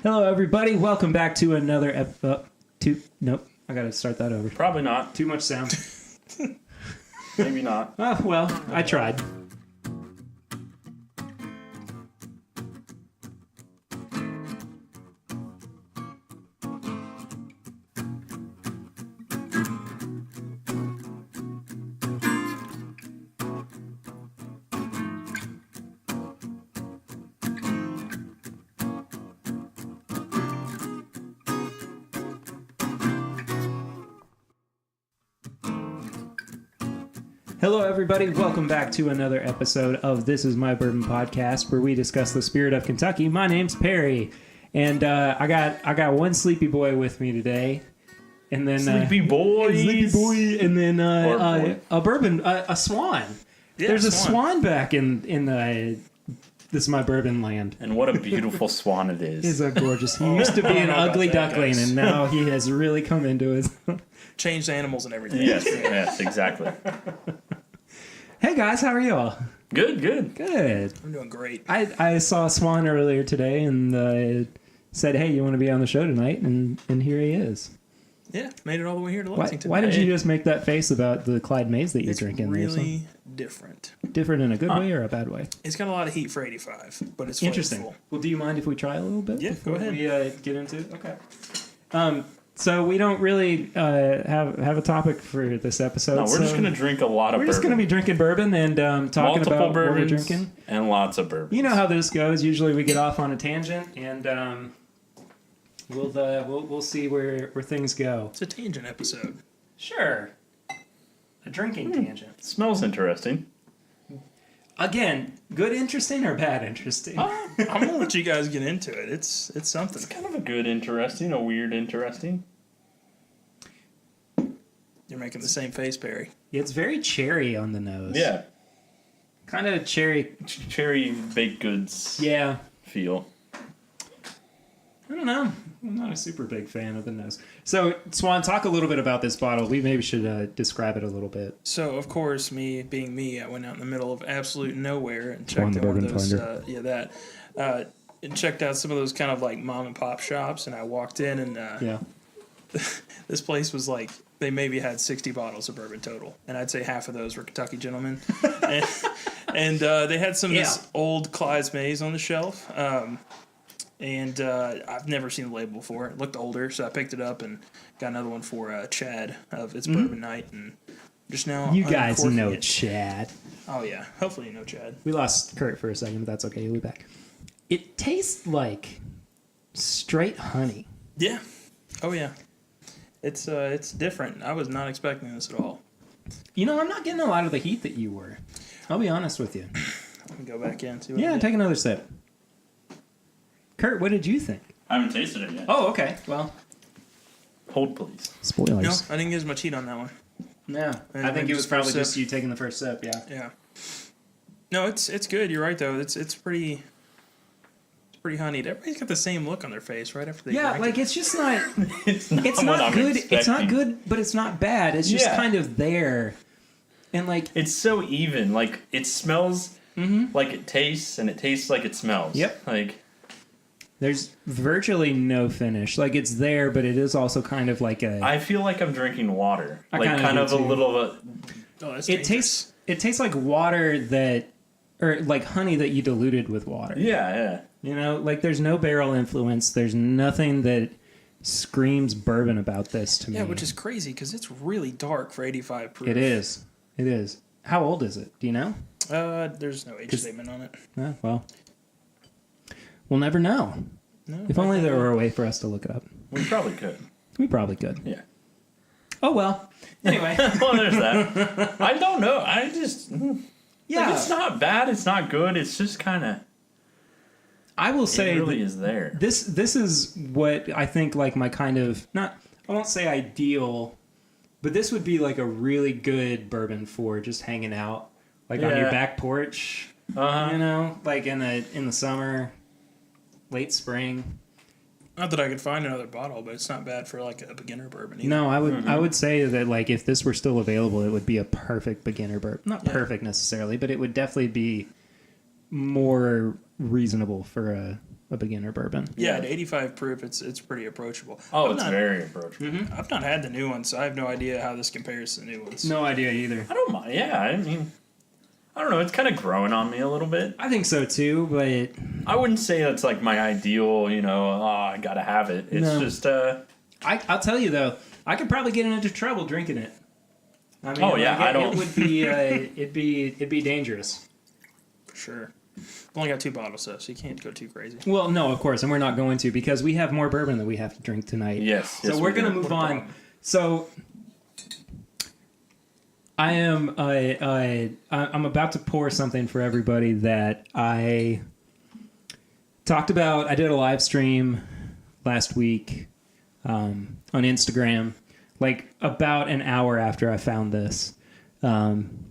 Hello, everybody. Welcome back to another Nope, I gotta start that over. Probably not. Too much sound. Maybe not. Oh, well, I tried. Hello, everybody. Welcome back to another episode of This Is My Bourbon podcast, where we discuss the spirit of Kentucky. My name's Perry, and I got one sleepy boy with me today, and then Sleepy and then a bourbon, a swan. Yeah, There's a swan back in This Is My Bourbon land. And what a beautiful swan it is. He's a gorgeous. He used to be an ugly duckling, and now he has really come into his. Changed animals and everything. Yes, exactly. Hey guys, how are you all? Good. Good. I'm doing great. I saw Swan earlier today and said, "Hey, you want to be on the show tonight?" And here he is. Yeah, made it all the way here to Lexington. Why did you just make that face about the Clyde Mays that you're drinking? It's really different. Different in a good way or a bad way? It's got a lot of heat for 85, but it's Interesting. flavorful. Well, do you mind if we try a little bit? Yeah, go ahead. We get into it. Okay. So we don't really have a topic for this episode. No, we're just going to drink a lot of bourbon. We're just going to be drinking bourbon and talking Multiple about what we're bourbons drinking. And lots of bourbon. You know how this goes. Usually we get off on a tangent, and we'll see where things go. It's a tangent episode. Sure. A drinking tangent. Smells interesting. Again, good interesting or bad interesting? I'm going to let you guys get into it. It's something. It's kind of a good interesting, a weird interesting. You're making the same face, Perry. It's very cherry on the nose. Yeah. Kind of cherry. Cherry baked goods Yeah. feel. I don't know. I'm not a super big fan of the nose. So, Swan, talk a little bit about this bottle. We maybe should describe it a little bit. So, of course, me being me, I went out in the middle of absolute nowhere and Swan checked the out one of Bourbon those. Finder. And checked out some of those kind of like mom and pop shops, and I walked in and Yeah. this place was like, they maybe had 60 bottles of bourbon total, and I'd say half of those were Kentucky Gentlemen. and they had some of this old Clyde Mays on the shelf, and I've never seen the label before. It looked older, so I picked it up and got another one for Chad of It's Bourbon Night, and just now... You guys know it. Chad. Oh, yeah. Hopefully you know Chad. We lost Kurt for a second, but that's okay. He'll be back. It tastes like straight honey. Yeah. Oh, yeah. It's different. I was not expecting this at all. You know, I'm not getting a lot of the heat that you were. I'll be honest with you. Let me go back in. See Yeah, take another sip. Kurt, what did you think? I haven't tasted it yet. Oh, okay. Well, Hold, please. spoilers. No, I didn't get as much heat on that one. No, And I think then it was just probably first just sip. you taking the first sip. Yeah. Yeah. No, it's good. You're right though. It's pretty honeyed. Everybody's got the same look on their face right after they Yeah, drink like it. it's just not. It's It's what not I'm good. It's not expecting. good, but it's not bad. It's just Yeah. kind of there, and like It's so even. Like, it smells like it tastes, and it tastes like it smells. Yep. Like, there's virtually no finish. Like it's there, but it is also kind of like a. I feel like I'm drinking water. I Like, kinda kind do of a too. little of a... Oh, that's It dangerous. tastes like water that, or like honey that you diluted with water. Yeah. You know, like there's no barrel influence. There's nothing that screams bourbon about this to me. Yeah, which is crazy because it's really dark for 85 proof. It is. It is. How old is it? Do you know? There's no age statement on it. Well, we'll never know. No. If only there were a way for us to look it up. We probably could. We probably could. Yeah. Oh well. Anyway. Well, there's that. I don't know. I just... Yeah. Like, it's not bad. It's not good. It's just kind of... I will say It really that is there. this is what I think like my kind of I won't say ideal, but this would be like a really good bourbon for just hanging out, like on your Yeah. back porch. Uh-huh. You know, like in the summer, late spring. Not that I could find another bottle, but it's not bad for like a beginner bourbon either. No, I would say that like if this were still available, it would be a perfect beginner bourbon. Not perfect necessarily, but it would definitely be more reasonable for a beginner bourbon. Yeah, at 85 proof, it's pretty approachable. Oh, it's very approachable. I've not had the new ones, so I have no idea how this compares to the new ones. No idea either. I don't mind. Yeah, I mean, I don't know. It's kind of growing on me a little bit. I think so too, but I wouldn't say that's like my ideal, I gotta have it. It's No. just, I'll tell you though, I could probably get into trouble drinking it. I mean, Oh, yeah, I don't- It would be, it'd be dangerous. For sure. I've only got 2 bottles, though, so you can't go too crazy. Well, no, of course, and we're not going to because we have more bourbon that we have to drink tonight. yes. So we're gonna do. move on. So I am I'm about to pour something for everybody that I talked about. I did a live stream last week on Instagram, like about an hour after I found this. And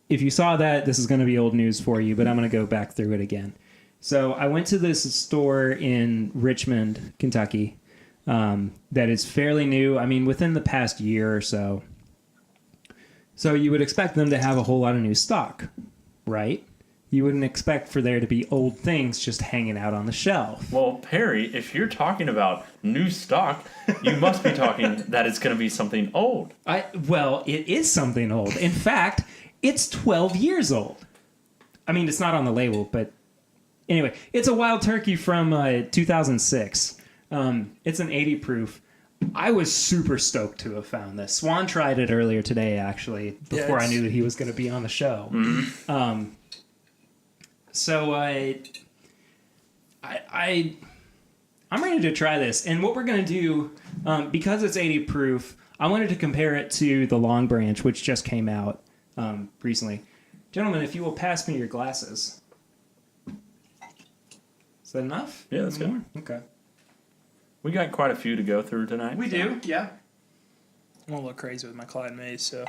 if you saw that, this is going to be old news for you, but I'm going to go back through it again. So I went to this store in Richmond, Kentucky, that is fairly new. I mean, within the past year or so. So you would expect them to have a whole lot of new stock, right? You wouldn't expect for there to be old things just hanging out on the shelf. Well, Perry, if you're talking about new stock, you must be talking that it's going to be something old. Well, it is something old. In fact, it's 12 years old. I mean, it's not on the label, but anyway, it's a Wild Turkey from 2006. It's an 80 proof. I was super stoked to have found this. Swan tried it earlier today, actually, before I knew that he was going to be on the show. Mm-hmm. So I'm ready to try this. And what we're going to do, because it's 80 proof, I wanted to compare it to the Long Branch, which just came out recently. Gentlemen, if you will pass me your glasses. Is that enough? Yeah, that's good. Okay. We got quite a few to go through tonight. We do, yeah. I'm going to look crazy with my Clyde Mays, so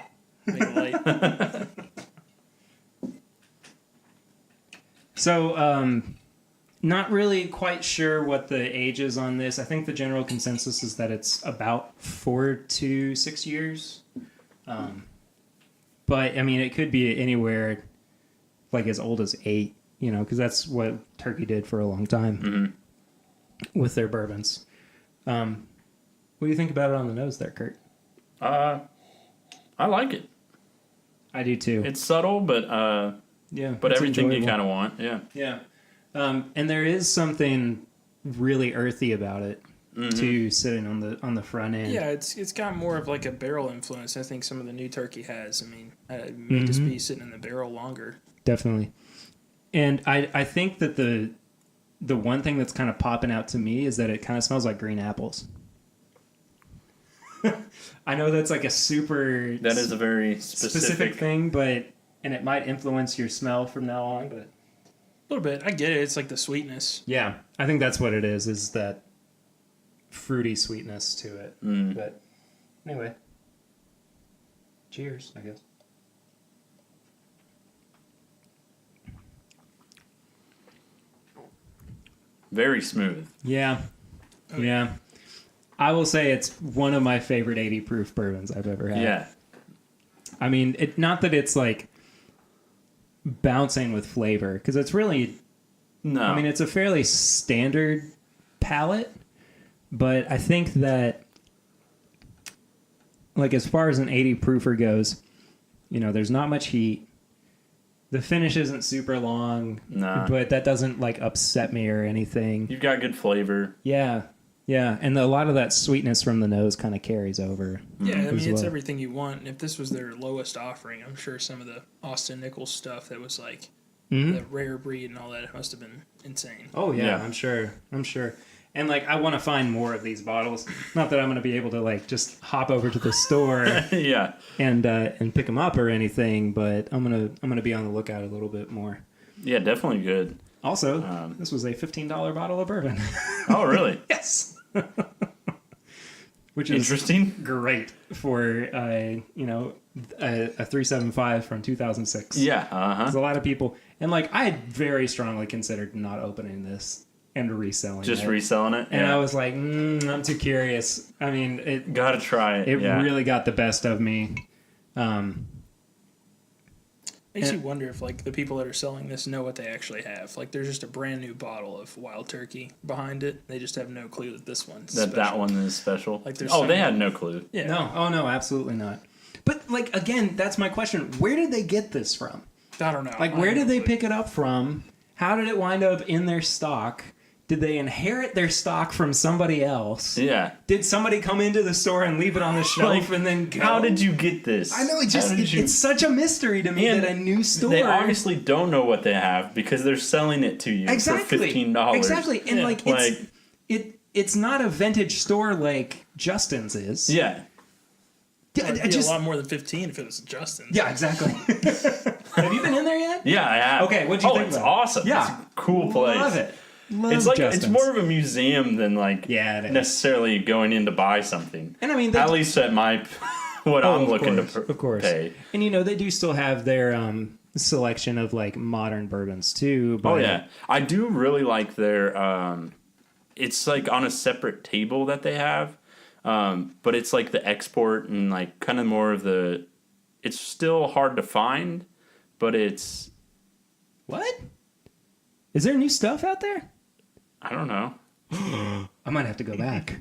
make it light. So, not really quite sure what the age is on this. I think the general consensus is that it's about 4 to 6 years. But, I mean, it could be anywhere like as old as 8, because that's what Turkey did for a long time with their bourbons. What do you think about it on the nose there, Kurt? I like it. I do too. It's subtle, but yeah, but it's everything you enjoyable. kind of want. Yeah. Yeah. And there is something really earthy about it too, sitting on the front end. Yeah, it's got more of like a barrel influence. I think some of the new turkey has. I mean, it may just be sitting in the barrel longer. Definitely. And I think that the one thing that's kind of popping out to me is that it kind of smells like green apples. I know that's like a super... That is a very specific thing, and it might influence your smell from now on, but... A little bit. I get it. It's like the sweetness. Yeah, I think that's what it is that fruity sweetness to it. But anyway, cheers, I guess. Very smooth. Yeah. Oh, yeah. I will say it's one of my favorite 80 proof bourbons I've ever had. Yeah. I mean, not that it's like bouncing with flavor, because it's really... No. I mean, it's a fairly standard palate, but I think that, like, as far as an 80 proofer goes, there's not much heat. The finish isn't super long, but that doesn't, like, upset me or anything. You've got good flavor. Yeah, yeah, and a lot of that sweetness from the nose kind of carries over. Yeah, I mean, it's well. everything you want. And if this was their lowest offering, I'm sure some of the Austin Nichols stuff that was like the rare breed and all that, it must have been insane. Oh, yeah, Yeah. I'm sure. And, like, I want to find more of these bottles. Not that I'm going to be able to, like, just hop over to the store Yeah. and pick them up or anything, but I'm gonna be on the lookout a little bit more. Yeah, definitely good. Also, this was a $15 bottle of bourbon. Oh, really? Yes. Which is Interesting. great for a 375 from 2006. Yeah. There's a lot of people, and like I had very strongly considered not opening this and reselling Just it. reselling it. And yeah. I was like, I'm too curious. I mean, it Gotta try it. it yeah. really got the best of me. Makes you wonder if like the people that are selling this know what they actually have. Like there's just a brand new bottle of Wild Turkey behind it. They just have no clue that this one's special. That one is special. Like they had no clue. Yeah. No. Oh no, absolutely not. But like again, that's my question. Where did they get this from? I don't know. Like where did they pick it up from? How did it wind up in their stock? Did they inherit their stock from somebody else? Yeah. Did somebody come into the store and leave it on the shelf and then go? How did you get this? I know, it's such a mystery to me that a new store... They obviously don't know what they have because they're selling it to you for $15. Exactly. And it's not a vintage store like Justin's is. Yeah. It'd be a lot more than 15 if it was Justin's. Yeah, exactly. Have you been in there yet? Yeah, I have. Okay, what'd you think it's about it? awesome. Yeah. It's a cool place. Love it. It's more of a museum than like it is. necessarily going in to buy something. And I mean, at least at my I'm looking to pay. And they do still have their selection of like modern bourbons too. But I do really like their. It's like on a separate table that they have, but it's like the export and like kind of more of the. It's still hard to find, but it's. What? Is there new stuff out there? I don't know. I might have to go back.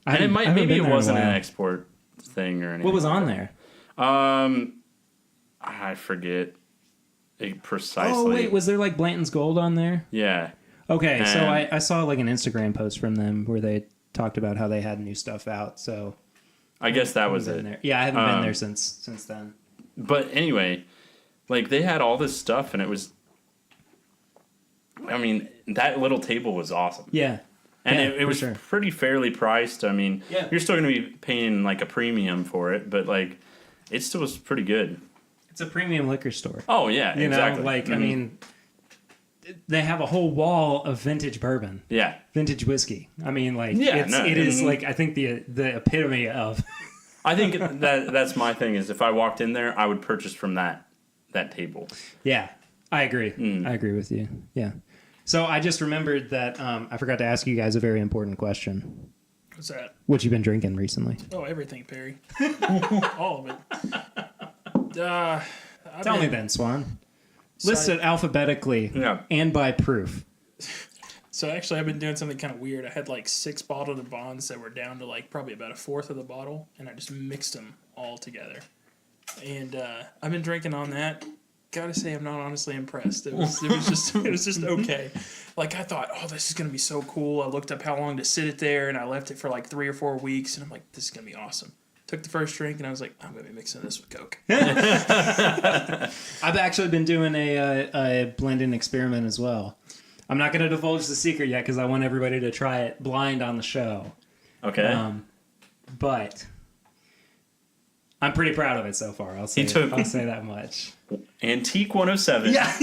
And maybe it wasn't an export thing or anything. What was on there? I forget precisely. Oh wait, was there like Blanton's Gold on there? Yeah. Okay, so I saw like an Instagram post from them where they talked about how they had new stuff out. So I guess that was it. There. Yeah, I haven't been there since then. But anyway, like they had all this stuff, and it was. I mean, that little table was awesome. Yeah. And it was pretty fairly priced. I mean, you're still going to be paying like a premium for it, but like it still was pretty good. It's a premium liquor store. Oh, yeah, exactly. I mean, they have a whole wall of vintage bourbon. Yeah. Vintage whiskey. I mean, like, it is like, I think the epitome of... I think that's my thing is if I walked in there, I would purchase from that table. Yeah, I agree. I agree with you. Yeah. So I just remembered that I forgot to ask you guys a very important question. What's that? What you been drinking recently? Oh, everything, Perry. All of it. Tell me then, Swan. List it alphabetically and by proof. So actually, I've been doing something kind of weird. I had like 6 bottled of bonds that were down to like probably about a fourth of the bottle, and I just mixed them all together. And I've been drinking on that. Gotta say, I'm not honestly impressed. It was just okay. Like I thought, oh, this is gonna be so cool. I looked up how long to sit it there, and I left it for like 3 or 4 weeks, and I'm like, this is gonna be awesome. Took the first drink, and I was like, I'm gonna be mixing this with Coke. I've actually been doing a blending experiment as well. I'm not gonna divulge the secret yet because I want everybody to try it blind on the show. Okay. But I'm pretty proud of it so far. I'll say that much. Antique 107. Yeah.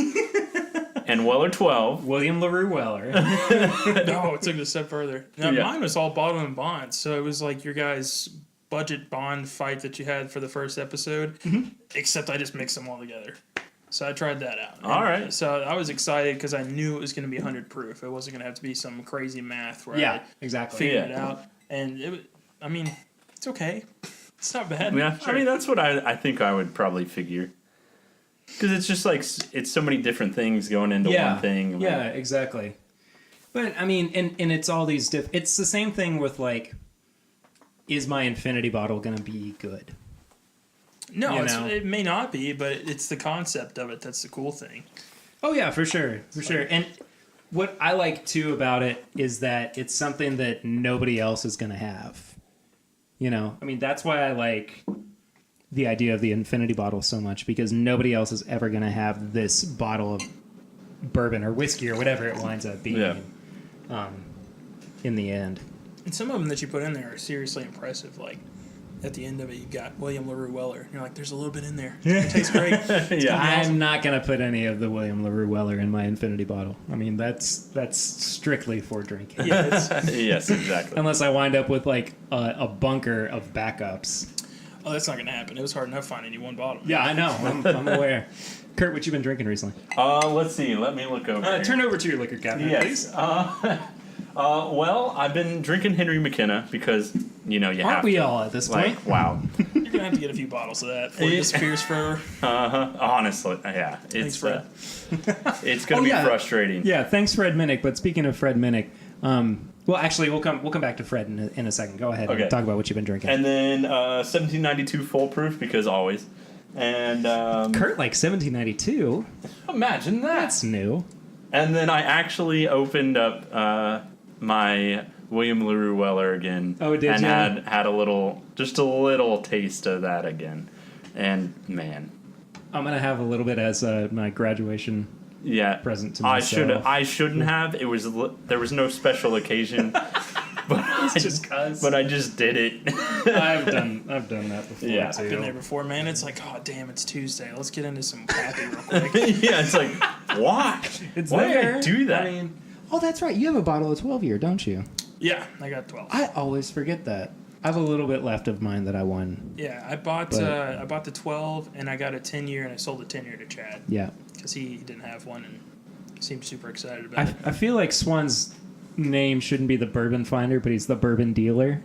And Weller 12. William LaRue Weller. No, it took it a step further. Now, mine was all bottled in bonds, so it was like your guys' budget bond fight that you had for the first episode, except I just mixed them all together. So I tried that out. All right. So I was excited because I knew it was going to be 100 proof. It wasn't going to have to be some crazy math where I figured it out. And it's okay. It's not bad. Yeah, sure. I mean, that's what I think I would probably figure. Because it's just like, it's so many different things going into one thing. Yeah, exactly. But, I mean, and it's all these it's the same thing with, like, is my infinity bottle going to be good? No, it may not be, but it's the concept of it that's the cool thing. Oh, yeah, for sure. Sure. And what I like, too, about it is that it's something that nobody else is going to have. You know? I mean, that's why I like the idea of the infinity bottle so much, because nobody else is ever going to have this bottle of bourbon or whiskey or whatever it winds up being in the end. And some of them that you put in there are seriously impressive. Like, at the end of it, you've got William LaRue Weller. And you're like, there's a little bit in there. It tastes great. I'm not going to put any of the William LaRue Weller in my infinity bottle. I mean, that's strictly for drinking. Yeah, yes, exactly. Unless I wind up with, like, a bunker of backups. Oh, that's not going to happen. It was hard enough finding you one bottle. Yeah, I know. I'm aware. Kurt, what you been drinking recently? Let's see. Let me look over. Turn over to your liquor cabinet, please. Well, I've been drinking Henry McKenna because, you have Aren't we to. all at this point? Wow. gonna have to get a few bottles of that before it disappears forever. Honestly, yeah. Thanks, Fred. It's gonna be frustrating. Yeah, thanks, Fred Minnick. But speaking of Fred Minnick, well, actually, we'll come back to Fred in a second. Go ahead and talk about what you've been drinking. And then 1792 Full Proof, because always. And Kurt, like 1792. Imagine that. That's new. And then I actually opened up my William LaRue Weller again. Oh, did you? And had just a little taste of that again. And man, I'm gonna have a little bit as my graduation present to myself. I shouldn't have. There was no special occasion. But I just did it. I've done that before. Yeah. too. I've been there before, man. It's like, oh damn, it's Tuesday. Let's get into some happy real quick. Yeah, it's like, why? Why did I do that? I mean, oh, that's right. You have a bottle of 12-year, don't you? Yeah, I got 12. I always forget that. I have a little bit left of mine that I won. Yeah, I bought the 12 and I got a 10-year and I sold a 10-year to Chad. Yeah. Because he didn't have one and seemed super excited about it. I feel like Swan's name shouldn't be the bourbon finder, but he's the bourbon dealer.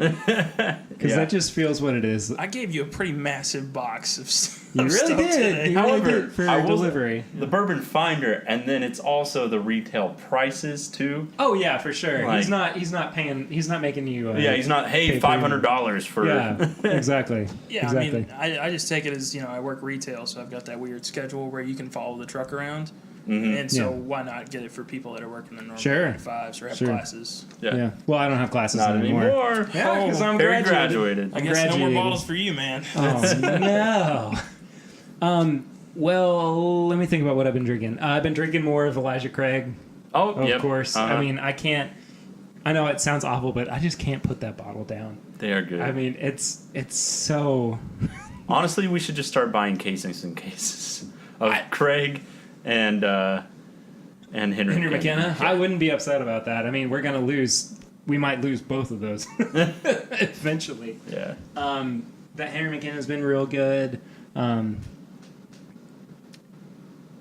Because that just feels what it is. I gave you a pretty massive box of stuff. You really did. Today. However, for delivery. The bourbon finder, and then it's also the retail prices too. Oh yeah, for sure. Like, he's not making you. He's not. Hey, $500 for. Yeah, exactly. Yeah, exactly. I mean, I just take it as I work retail, so I've got that weird schedule where you can follow the truck around. Mm-hmm. And so why not get it for people that are working the normal 9-to-5s or have classes? Yeah. Well, I don't have classes Not anymore. Yeah, because I'm Perry graduated. I guess no more bottles for you, man. Oh no. Well, let me think about what I've been drinking. I've been drinking more of Elijah Craig. Oh, of course. I mean, I can't. I know it sounds awful, but I just can't put that bottle down. They are good. I mean, it's so. Honestly, we should just start buying cases and cases of Craig and Henry McKenna. I wouldn't be upset about that. I mean, we're gonna lose. We might lose both of those eventually. Yeah. That Henry McKenna's been real good.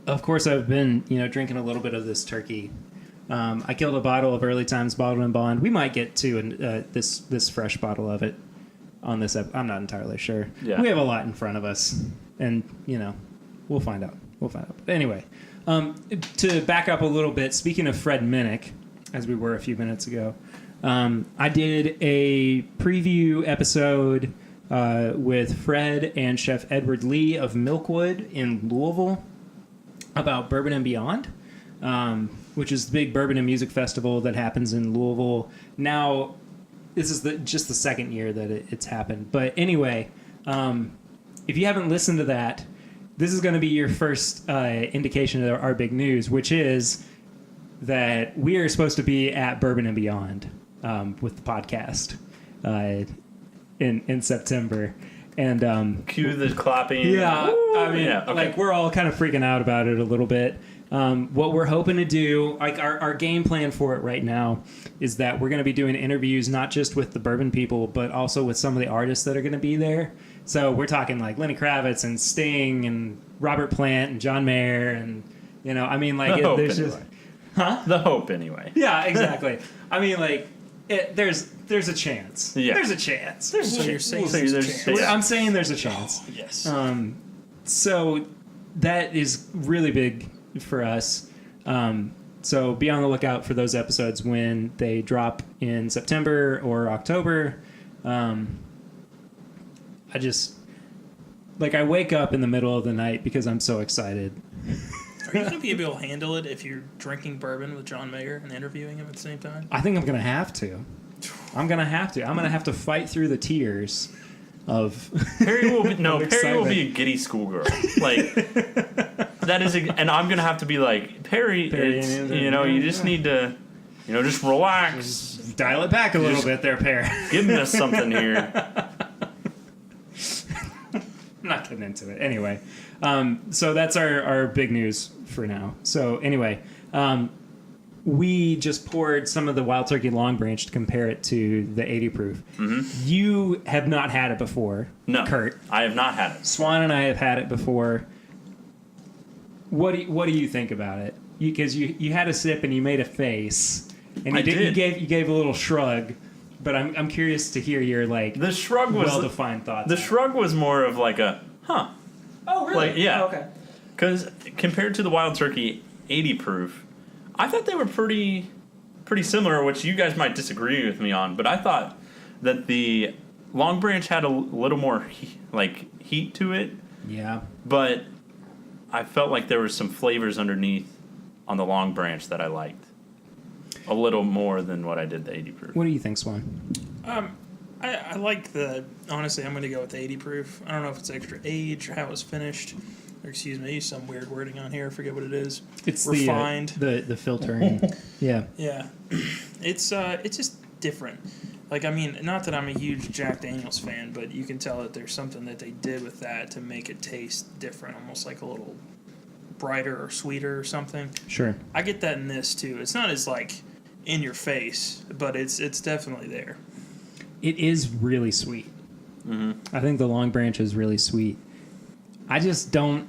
Of course, I've been drinking a little bit of this turkey. I killed a bottle of Early Times Bottled and Bond. We might get to this fresh bottle of it on this. I'm not entirely sure. Yeah. We have a lot in front of us, and we'll find out. But anyway, to back up a little bit, speaking of Fred Minnick, as we were a few minutes ago, I did a preview episode with Fred and Chef Edward Lee of Milkwood in Louisville about Bourbon and Beyond, which is the big bourbon and music festival that happens in Louisville. Now, this is just the second year that it's happened. But anyway, if you haven't listened to that, this is going to be your first indication of our big news, which is that we are supposed to be at Bourbon and Beyond with the podcast in September. And cue the clapping. Yeah, I mean, okay. like we're all kind of freaking out about it a little bit. What we're hoping to do, like our game plan for it right now, is that we're going to be doing interviews not just with the bourbon people, but also with some of the artists that are going to be there. So we're talking like Lenny Kravitz and Sting and Robert Plant and John Mayer and I mean like there's anyway. Just The hope anyway. Yeah, exactly. I mean like there's a chance. Yeah. There's a chance. So you're saying there's there's a a chance. chance. I'm saying there's a chance. Oh, yes. So that is really big for us. So be on the lookout for those episodes when they drop in September or October. I just I wake up in the middle of the night because I'm so excited. Are you going to be able to handle it if you're drinking bourbon with John Mayer and interviewing him at the same time? I think I'm going to have to. I'm going to have to fight through the tears of Perry will be, of Perry will be excitement. a giddy schoolgirl. Like that is, and I'm gonna have to be like Perry. It's, you just need to, just relax. Dial it back a little bit there, Pear. Give us something here. I'm not getting into it. Anyway, so that's our big news for now. So anyway, we just poured some of the Wild Turkey Long Branch to compare it to the 80 proof. Mm-hmm. You have not had it before. No, Kurt. I have not had it. Swan and I have had it before. What do you think about it? Because you had a sip and you made a face, and I did. You gave a little shrug. But I'm curious to hear your like The shrug was well-defined thoughts. The shrug was more of like a huh. Oh really? Like, yeah. Oh, okay. Because compared to the Wild Turkey 80 proof, I thought they were pretty similar, which you guys might disagree with me on. But I thought that the Long Branch had a little more heat to it. Yeah. But I felt like there was some flavors underneath on the Long Branch that I liked a little more than what I did the 80 proof. What do you think, Swan? I like honestly, I'm going to go with the 80 proof. I don't know if it's extra age or how it was finished. Or excuse me, some weird wording on here. I forget what it is. It's refined. The filtering. Yeah. Yeah. It's just different. Like, I mean, not that I'm a huge Jack Daniels fan, but you can tell that there's something that they did with that to make it taste different, almost like a little brighter or sweeter or something. Sure. I get that in this too. It's not as like in your face, but it's definitely there. It is really sweet. Mm-hmm. I think the Long Branch is really sweet. I don't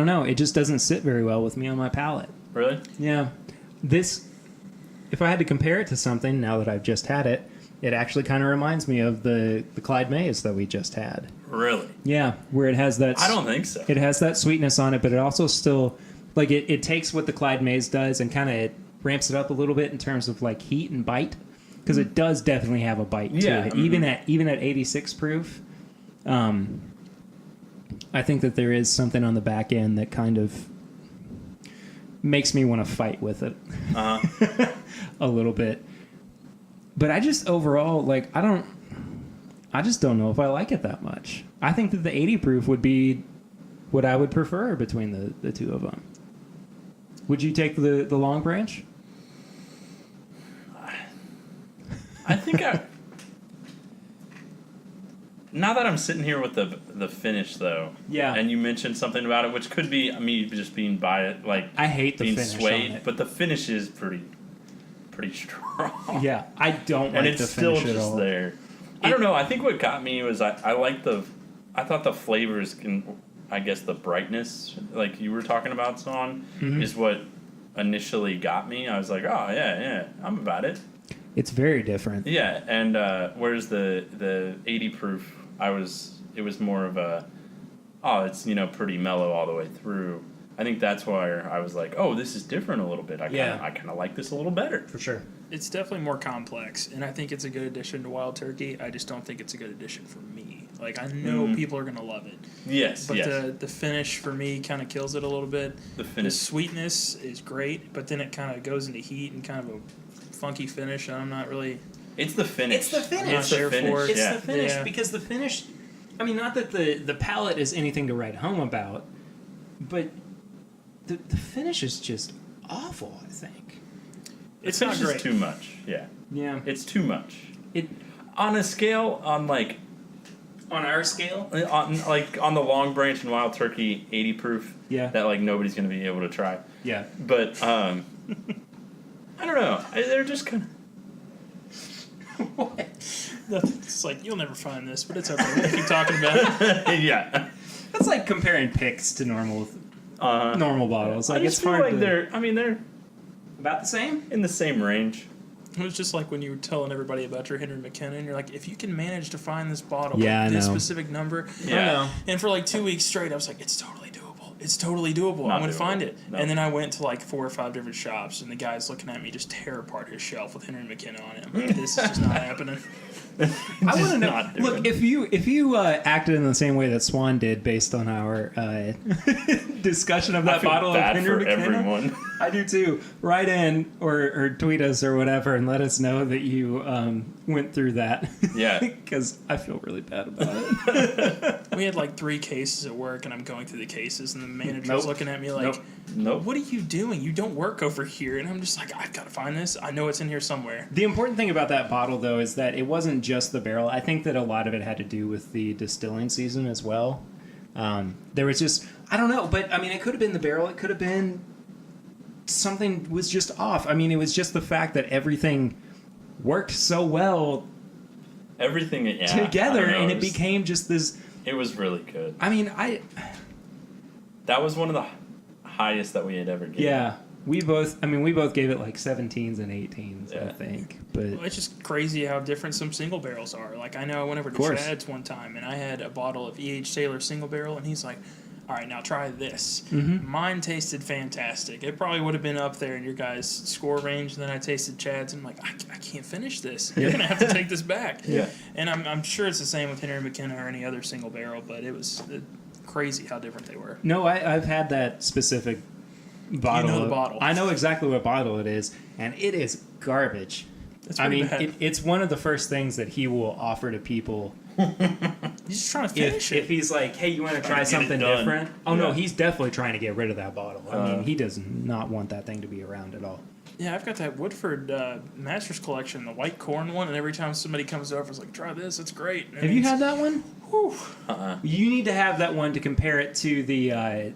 know. It just doesn't sit very well with me on my palate. Really? Yeah. If I had to compare it to something, now that I've just had it, it actually kind of reminds me of the Clyde Mays that we just had. Really? Yeah, where it has that... I don't think so. It has that sweetness on it, but it also still... Like, it takes what the Clyde Mays does and kind of ramps it up a little bit in terms of, like, heat and bite. Because it does definitely have a bite to it. Mm-hmm. Even at 86 proof, I think that there is something on the back end that kind of makes me want to fight with it a little bit. But I just overall, like, I just don't know if I like it that much. I think that the 80 proof would be what I would prefer between the two of them. Would you take the Long Branch? I think now that I'm sitting here with the finish though, Yeah. and you mentioned something about it, which could be me just being biased, like I hate the being finish swayed, on it. but the finish is pretty strong. Yeah, I don't and like it's the still finish at just all. there. I don't know. I think what got me was I thought the flavors I guess the brightness, like you were talking about, Son, is what initially got me. I was like, oh yeah, I'm about it. It's very different. Yeah, and whereas the 80 proof, it was more of a, it's pretty mellow all the way through. I think that's why I was like, oh, this is different a little bit. I kind of like this a little better. For sure. It's definitely more complex, and I think it's a good addition to Wild Turkey. I just don't think it's a good addition for me. Like, I know people are going to love it. Yes, but the finish for me kind of kills it a little bit. The sweetness is great, but then it kind of goes into heat and kind of a funky finish, and I'm not really... It's the finish. It's the finish. I'm not there for it. It's the finish, Yeah. because the finish... I mean, not that the palate is anything to write home about, but the finish is just awful, I think. It's not great. It's too much, yeah. Yeah. It's too much. On a scale, on our scale? on the Long Branch and Wild Turkey 80 proof, that like nobody's going to be able to try. Yeah. But, I don't know. They're just kind of... What? It's like, you'll never find this, but it's okay. We'll keep talking about it. Yeah. That's like comparing picks to normal bottles. Like, I just it's feel hard like to... they're About the same? in the same range. It was just like when you were telling everybody about your Henry McKinnon. You're like, if you can manage to find this bottle with this specific number. Yeah. I know. And for like 2 weeks straight, I was like, it's totally doable. It's totally doable. Not I'm going to doable. find it. No. And then I went to like 4 or 5 different shops, and the guy's looking at me just tear apart his shelf with Henry McKinnon on it. I'm like, this is just not happening. I want to know. Look, if you acted in the same way that Swan did based on our discussion of that bottle of Henry McKinnon, everyone. I do too. Write in or tweet us or whatever and let us know that you went through that. Yeah. Because I feel really bad about it. We had like 3 cases at work, and I'm going through the cases, and the manager's looking at me like, Nope. what are you doing? You don't work over here. And I'm just like, I've got to find this. I know it's in here somewhere. The important thing about that bottle, though, is that it wasn't just the barrel. I think that a lot of it had to do with the distilling season as well. There was just, I don't know, but I mean, it could have been the barrel. It could have been something was just off. I mean, it was just the fact that everything worked so well together, and it became just this. It was really good. I mean, That was one of the highest that we had ever given. Yeah. We both gave it like 17s and 18s, Yeah. I think. But Well, it's just crazy how different some single barrels are. Like, I know I went over to course. Chad's one time, and I had a bottle of E.H. Taylor single barrel, and he's like, all right, now try this. Mhm. Mine tasted fantastic. It probably would have been up there in your guys' score range. And then I tasted Chad's, and I'm like, I can't finish this. You're going to have to take this back. Yeah. And I'm sure it's the same with Henry McKenna or any other single barrel, but it was crazy how different they were. no, I've had that specific bottle. You know the bottle. I know exactly what bottle it is, and it is garbage. It's I pretty mean, bad. it's one of the first things that he will offer to people He's just trying to finish if it. he's like, hey, you want to try get it something done. different? Oh, no, Yeah. he's definitely trying to get rid of that bottle. I mean, he does not want that thing to be around at all. Yeah, I've got that Woodford Masters collection, the white corn one, and every time somebody comes over, it's like, try this, it's great. And Have you had that one? Whew. You need to have that one to compare it to the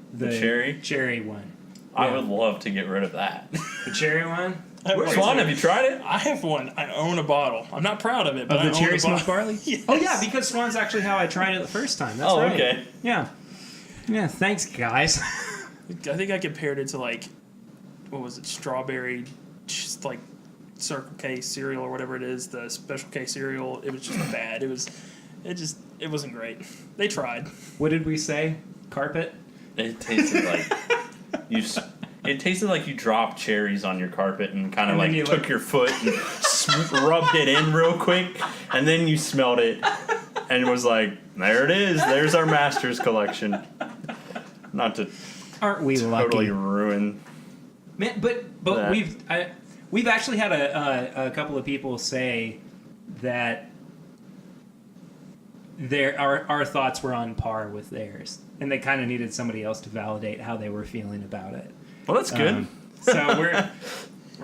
cherry one. I Yeah. would love to get rid of that. The cherry one? Swan, have you tried it? I have one. I own a bottle. I'm not proud of it, but Of I the own cherry a bottle. smoked barley? Yes. Oh, yeah, because Swan's actually how I tried it the first time. That's Oh, right. okay. Yeah. Yeah, thanks, guys. I think I compared it to like, what was it, strawberry, just like Circle K cereal or whatever it is, the Special K cereal. It was just bad. It wasn't great. They tried. What did we say? Carpet? It tasted like It tasted like you dropped cherries on your carpet and kind of And then like you took your foot and rubbed it in real quick, and then you smelled it and was like, "There it is. There's our Masters collection." Not to Aren't we totally lucky? ruin. Man, but that. we've actually had a couple of people say that our thoughts were on par with theirs, and they kind of needed somebody else to validate how they were feeling about it. Well, that's good. So we're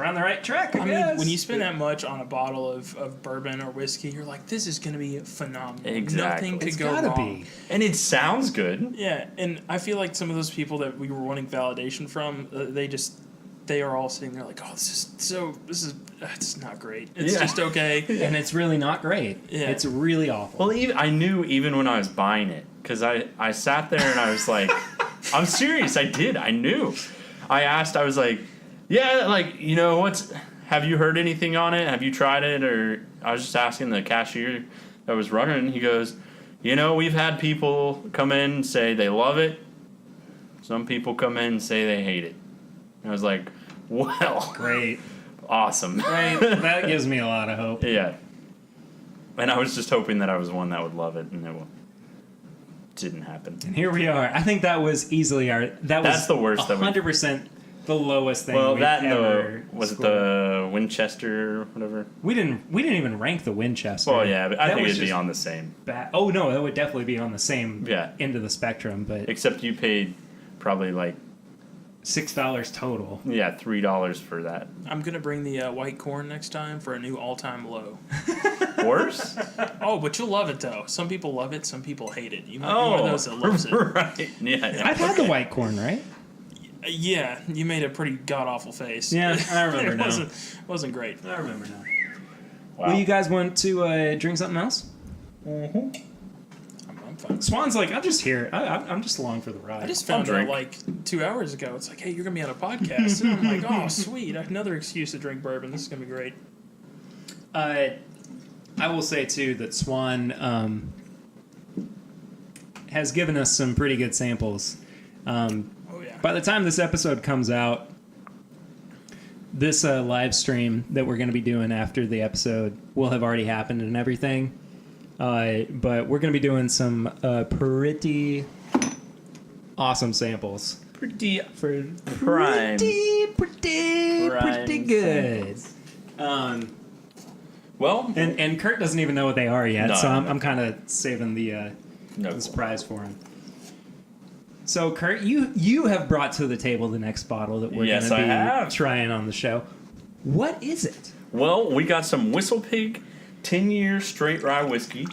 on the right track, I I guess. mean, when you spend that much on a bottle of bourbon or whiskey, you're like, this is going to be phenomenal. Exactly. Nothing could it's go gotta wrong. be. And it sounds good. Yeah, and I feel like some of those people that we were wanting validation from, they are all sitting there like, oh, it's not great. It's Yeah. just okay. And it's really not great. Yeah. It's really awful. Well, I knew even when I was buying it, because I sat there and I was like, I'm serious, I did. I knew. I asked, I was like, yeah, like, have you heard anything on it? Have you tried it? Or I was just asking the cashier that was running. He goes, we've had people come in and say they love it. Some people come in and say they hate it. And I was like, well, Great. awesome. Right. That gives me a lot of hope. Yeah. And I was just hoping that I was one that would love it, and it didn't happen. And here we are. I think that was easily That's the worst that we- 100% the lowest thing Well, we've that and ever was it scored. the Winchester or whatever? We didn't even rank the Winchester. Well, yeah, but I That think was it'd be just on the same. bad. Oh no, that would definitely be on the same Yeah. end of the spectrum, but Except you paid probably like $6 total. $3 for that. I'm going to bring the white corn next time for a new all-time low. Worse? Oh, but you'll love it, though. Some people love it, some people hate it. You're one of those that loves it. right. Yeah. I've had the white corn, right? Yeah, you made a pretty god-awful face. Yeah, I remember it now. wasn't great. I remember now. Wow. Well, you guys want to drink something else? I'm fine. Swan's like, I'm just here. I'm just along for the ride. I just found out drink. like 2 hours ago. It's like, hey, you're gonna be on a podcast, and I'm like, oh, sweet, another excuse to drink bourbon. This is gonna be great. I will say too that Swan has given us some pretty good samples. Oh yeah. By the time this episode comes out, this live stream that we're going to be doing after the episode will have already happened and everything. But we're going to be doing some pretty awesome samples. Pretty For prime. pretty good. Well, And Kurt doesn't even know what they are yet, No, so I I'm, know. I'm kind of saving the no. surprise for him. So, Kurt, you have brought to the table the next bottle that we're Yes, going I to have. be trying on the show. What is it? Well, we got some Whistle Pig 10-year straight rye whiskey,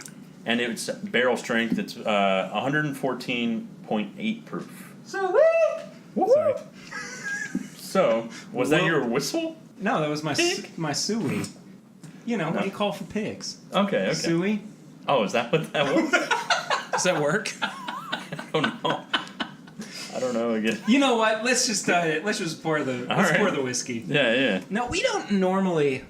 and it's barrel strength. It's 114.8 proof. Sorry. So, was that Well- your whistle? No, that was Pig? my suey. When you call for pigs. Okay. Suey? Oh, is that what that was? Does that work? I don't know. I don't know again. You know what? Let's just pour the whiskey. Yeah, yeah. No, we don't normally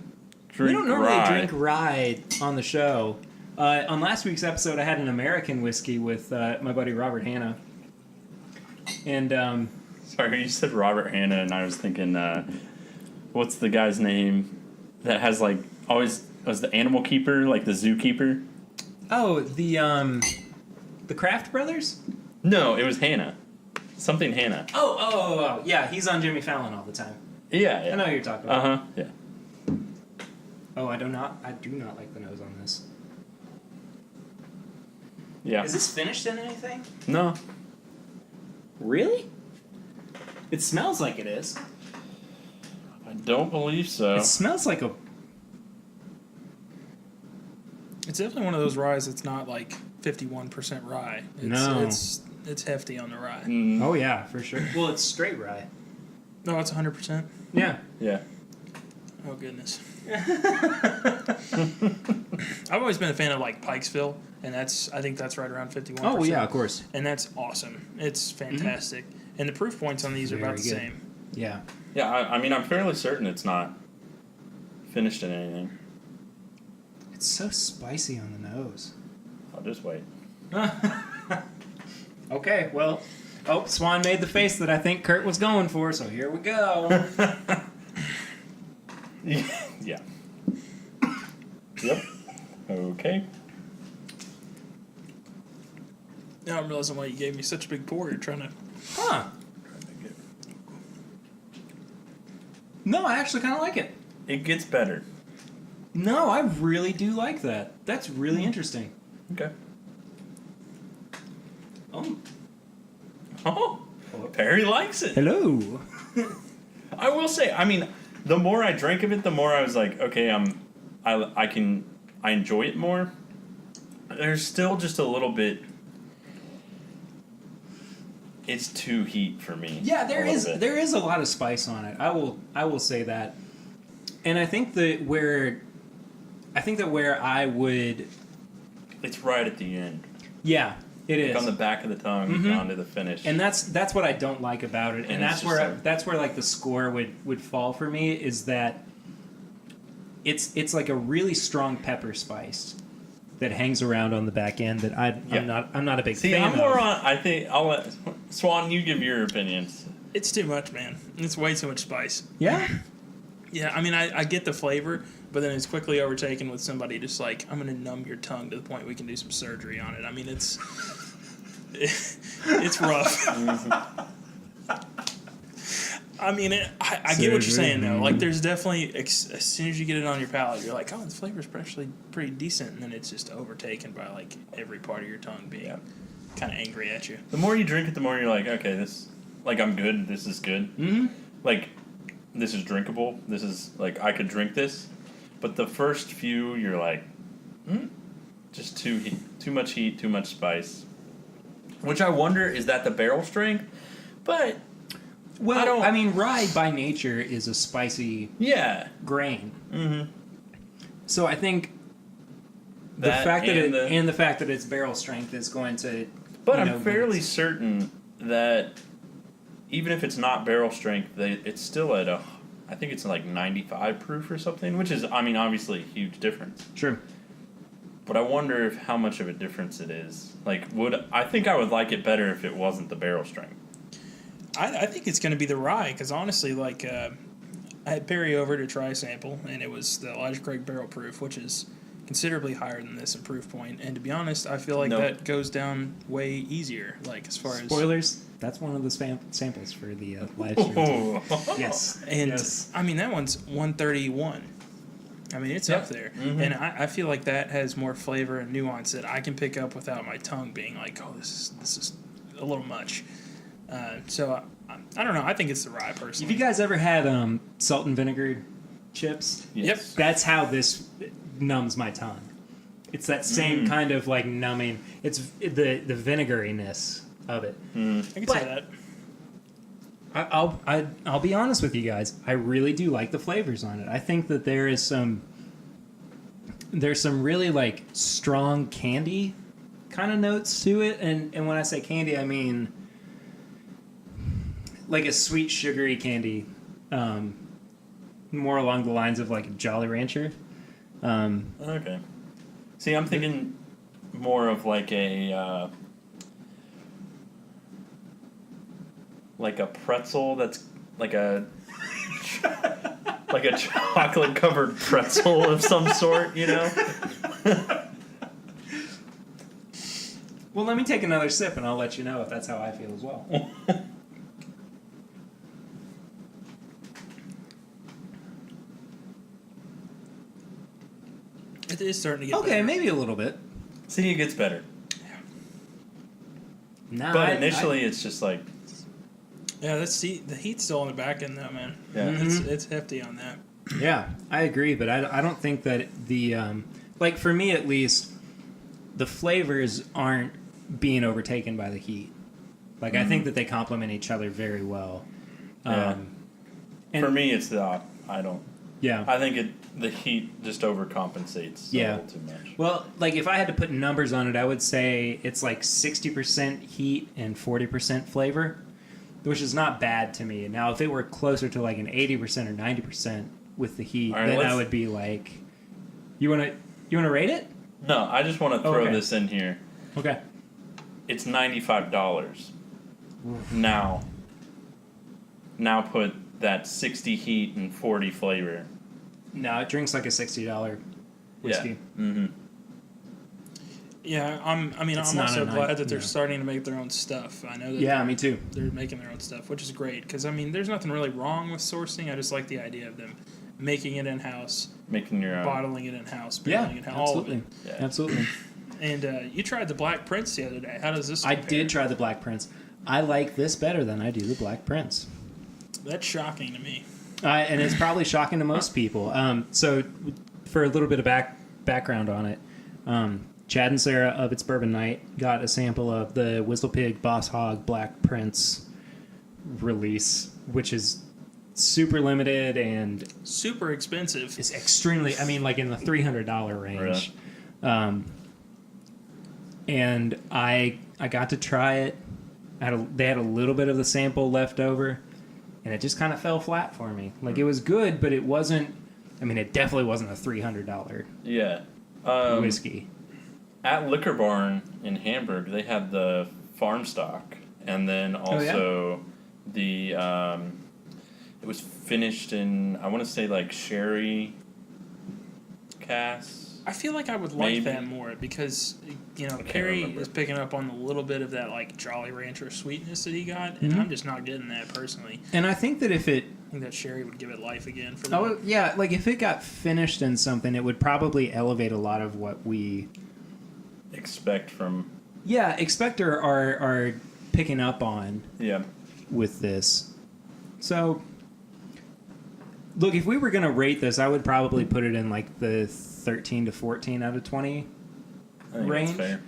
drink rye on the show. On last week's episode, I had an American whiskey with my buddy Robert Hanna. And sorry, you said Robert Hanna, and I was thinking, what's the guy's name that has like always was the animal keeper, like the zookeeper? Oh, the Kraft brothers? No, it was Hanna. Something Hanna. Oh, yeah, he's on Jimmy Fallon all the time. Yeah. I know who you're talking about. Yeah. Oh, I do not like the nose on this. Yeah. Is this finished in anything? No. Really? It smells like it is. I don't believe so. It smells like a... It's definitely one of those ryes that's not like 51% rye. It's hefty on the rye. Mm. Oh, yeah, for sure. Well, it's straight rye. No, it's 100%. Yeah. Yeah. Oh, goodness. I've always been a fan of like Pikesville, and I think that's right around 51%. Oh, yeah, of course. And that's awesome. It's fantastic. And the proof points on these are about the same. Yeah. Yeah, I mean, I'm fairly certain it's not finished in anything. It's so spicy on the nose. I'll just wait. Okay, well... Oh, Swan made the face that I think Kurt was going for, so here we go. Yeah. Yep. Okay. Now I'm realizing why you gave me such a big pour. You're trying to... Huh. No, I actually kind of like it. It gets better. No, I really do like that. That's really interesting. Okay. Oh. Perry likes it. Hello. I will say, I mean, the more I drank of it, the more I was like, okay, I enjoy it more. There's still just a little bit. It's too heat for me. Yeah, there is a lot of spice on it. I will say that. And I think that where I would... It's right at the end. Yeah, it is. On the back of the tongue, down to the finish. And that's what I don't like about it. And that's where like the score would fall for me, is that it's like a really strong pepper spice that hangs around on the back end that I'm not a big fan of. I think I'll let Swan, you give your opinions. It's too much, man. It's way too much spice. Yeah? Yeah, I mean, I get the flavor, but then it's quickly overtaken with somebody just like, I'm going to numb your tongue to the point we can do some surgery on it. I mean, it's rough. I mean, I get what you're saying, though. Like, there's definitely, as soon as you get it on your palate, you're like, oh, the flavor's actually pretty decent. And then it's just overtaken by, like, every part of your tongue being kind of angry at you. The more you drink it, the more you're like, okay, I'm good. This is good. Mm-hmm. Like, this is drinkable. This is, like, I could drink this. But the first few, you're like, just too much heat, too much spice. Which I wonder, is that the barrel strength? But... Well, I mean, rye by nature is a spicy grain. Mm-hmm. So I think the fact that it's barrel strength is going to... But I'm fairly certain that even if it's not barrel strength, it's still at I think it's like 95 proof or something, which is, I mean, obviously a huge difference. Sure. But I wonder how much of a difference it is. Like, I think I would like it better if it wasn't the barrel strength. I think it's going to be the rye, because honestly, like, I had Perry over to try a sample, and it was the Elijah Craig Barrel Proof, which is considerably higher than this in proof point. And to be honest, I feel like that goes down way easier, like, as far as... Spoilers, that's one of the samples for the live stream. Yes. And, I mean, that one's 131. I mean, it's up there. Mm-hmm. And I feel like that has more flavor and nuance that I can pick up without my tongue being like, oh, this is a little much. So I don't know. I think it's the rye, personally. Have you guys ever had salt and vinegar chips? Yep. That's how this numbs my tongue. It's that same kind of like numbing. It's the vinegariness of it. I can say that. I'll be honest with you guys. I really do like the flavors on it. I think that there's some really like strong candy kind of notes to it, and when I say candy, I mean like a sweet sugary candy, more along the lines of like a Jolly Rancher. Okay. See, I'm thinking more of like a pretzel that's like a like a chocolate covered pretzel of some sort, you know? Well, let me take another sip and I'll let you know if that's how I feel as well. It is starting to get Okay, better. maybe a little bit. See, it gets better. Nah, But initially, it's just like, Yeah, the heat's still on the back end though, man. yeah. It's hefty on that. Yeah, I agree, but I don't think that the like for me at least, the flavors aren't being overtaken by the heat. Like I think that they complement each other very well. Yeah. And For me, it's I don't. yeah. I think the heat just overcompensates a little too much. Well, like if I had to put numbers on it, I would say it's like 60% heat and 40% flavor, which is not bad to me. Now, if it were closer to like an 80% or 90% with the heat, All right, then I let's- would be like, you wanna rate it? No, I just want to throw Okay. this in here. Okay. It's $95. Now put that 60 heat and 40 flavor. No, it drinks like a $60 whiskey. Yeah. Mm-hmm. Yeah, I'm It's not also a glad night- that they're yeah. starting to make their own stuff. I know that Yeah, me too. they're making their own stuff, which is great because I mean, there's nothing really wrong with sourcing. I just like the idea of them making it in house, Making your own. bottling it in house, Yeah, barreling it in house, all of absolutely. it. Yeah. Absolutely. And you tried the Black Prince the other day. How does this? I compare? did try the Black Prince. I like this better than I do the Black Prince. That's shocking to me. And it's probably shocking to most people. So, for a little bit of background on it, Chad and Sarah of It's Bourbon Night got a sample of the Whistle Pig Boss Hog Black Prince release, which is super limited and Super expensive. is extremely, I mean, like in the $300 range. Really? And I got to try it. They had a little bit of the sample left over, and it just kind of fell flat for me. Like, it was good, but it wasn't, I mean, it definitely wasn't a $300 Yeah. whiskey. At Liquor Barn in Hamburg, they had the farm stock, and then also the it was finished in, I want to say, like sherry casks. I feel like I would like Maybe. that more because can't Perry remember. is picking up on a little bit of that like Jolly Rancher sweetness that he got, and I'm just not getting that personally. And I think that if it, I think that sherry would give it life again for them. oh, yeah, like if it got finished in something, it would probably elevate a lot of what we Expect from. expect or are picking up on Yeah. with this. So, look, if we were going to rate this, I would probably put it in like the 13 to 14 out of 20 I think range. that's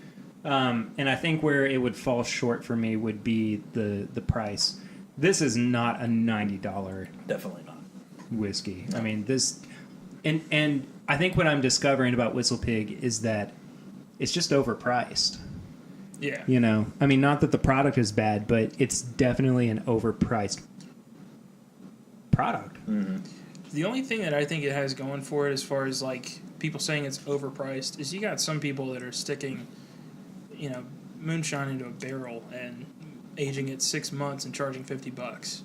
fair. And I think where it would fall short for me would be the price. This is not a $90 Definitely not. whiskey. I mean, this, and I think what I'm discovering about Whistle Pig is that it's just overpriced. Yeah. You know, I mean, not that the product is bad, but it's definitely an overpriced product. The only thing that I think it has going for it, as far as like people saying it's overpriced, is you got some people that are sticking, moonshine into a barrel and aging it 6 months and charging $50.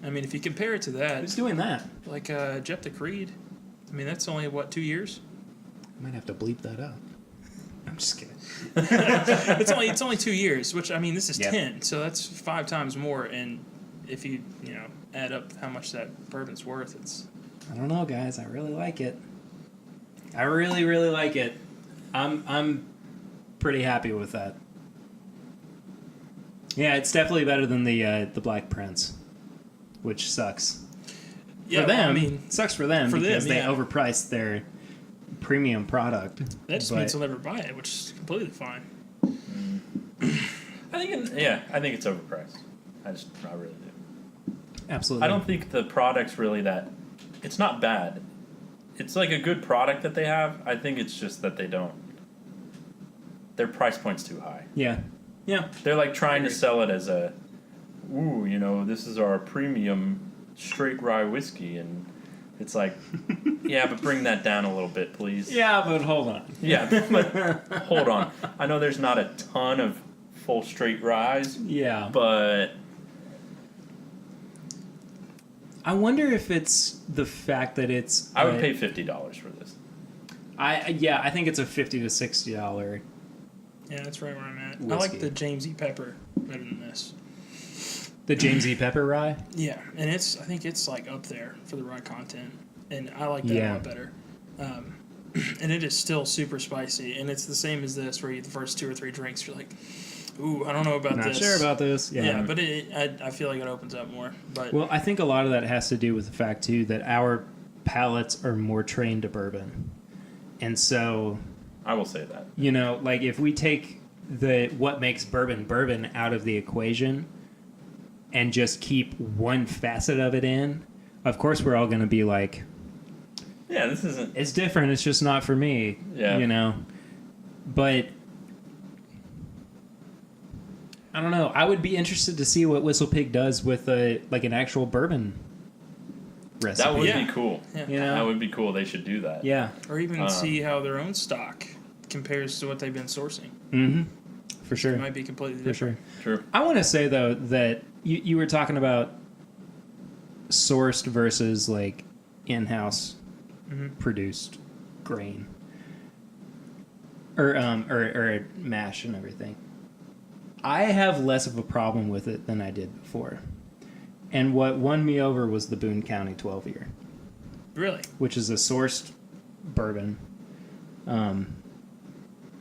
I mean, if you compare it to that, Who's doing that? like Jeff the Creed, I mean that's only what 2 years. I might have to bleep that out. I'm just kidding. It's only 2 years, which I mean this is Yep. 10, so that's 5 times more. And if you add up how much that bourbon's worth, it's I don't know, guys. I really like it. I really, really like it. I'm pretty happy with that. Yeah, it's definitely better than the Black Prince, which sucks yeah. for them. Well, I mean, it sucks for them for because them, they yeah. overpriced their premium product. that just But- means they'll never buy it, which is completely fine. I think it's overpriced. I really do. Absolutely. I don't think the product's really that. It's not bad. It's like a good product that they have. I think it's just that they don't. Their price point's too high. Yeah. Yeah. They're like trying to sell it as a ooh, this is our premium straight rye whiskey, and it's like, yeah, but bring that down a little bit, please. Yeah, but hold on. Yeah, but hold on. I know there's not a ton of full straight ryes. Yeah. But I wonder if it's the fact that it's... I would pay $50 for this. I think it's a $50 to $60. Yeah, that's right where I'm at. Whiskey. I like the James E. Pepper better than this. The James E. Pepper rye? Yeah, and I think it's like up there for the rye content, and I like that a lot better. And it is still super spicy, and it's the same as this, where the first 2 or 3 drinks you're like, ooh, I don't know about Not this. Not sure about this. Yeah, but I feel like it opens up more. But well, I think a lot of that has to do with the fact too that our palates are more trained to bourbon, and so I will say that. Like if we take what makes bourbon out of the equation and just keep one facet of it in, of course we're all going to be like, yeah, this isn't... It's different. It's just not for me. Yeah. But I don't know. I would be interested to see what Whistle Pig does with an actual bourbon recipe. That would be cool. Yeah. That would be cool. They should do that. Yeah. Or even see how their own stock compares to what they've been sourcing. Mm-hmm. For sure. It might be completely different. For sure. True. I want to say, though, that you were talking about sourced versus, like, in-house produced grain. Or mash and everything. I have less of a problem with it than I did before. And what won me over was the Boone County 12-year. Really? Which is a sourced bourbon.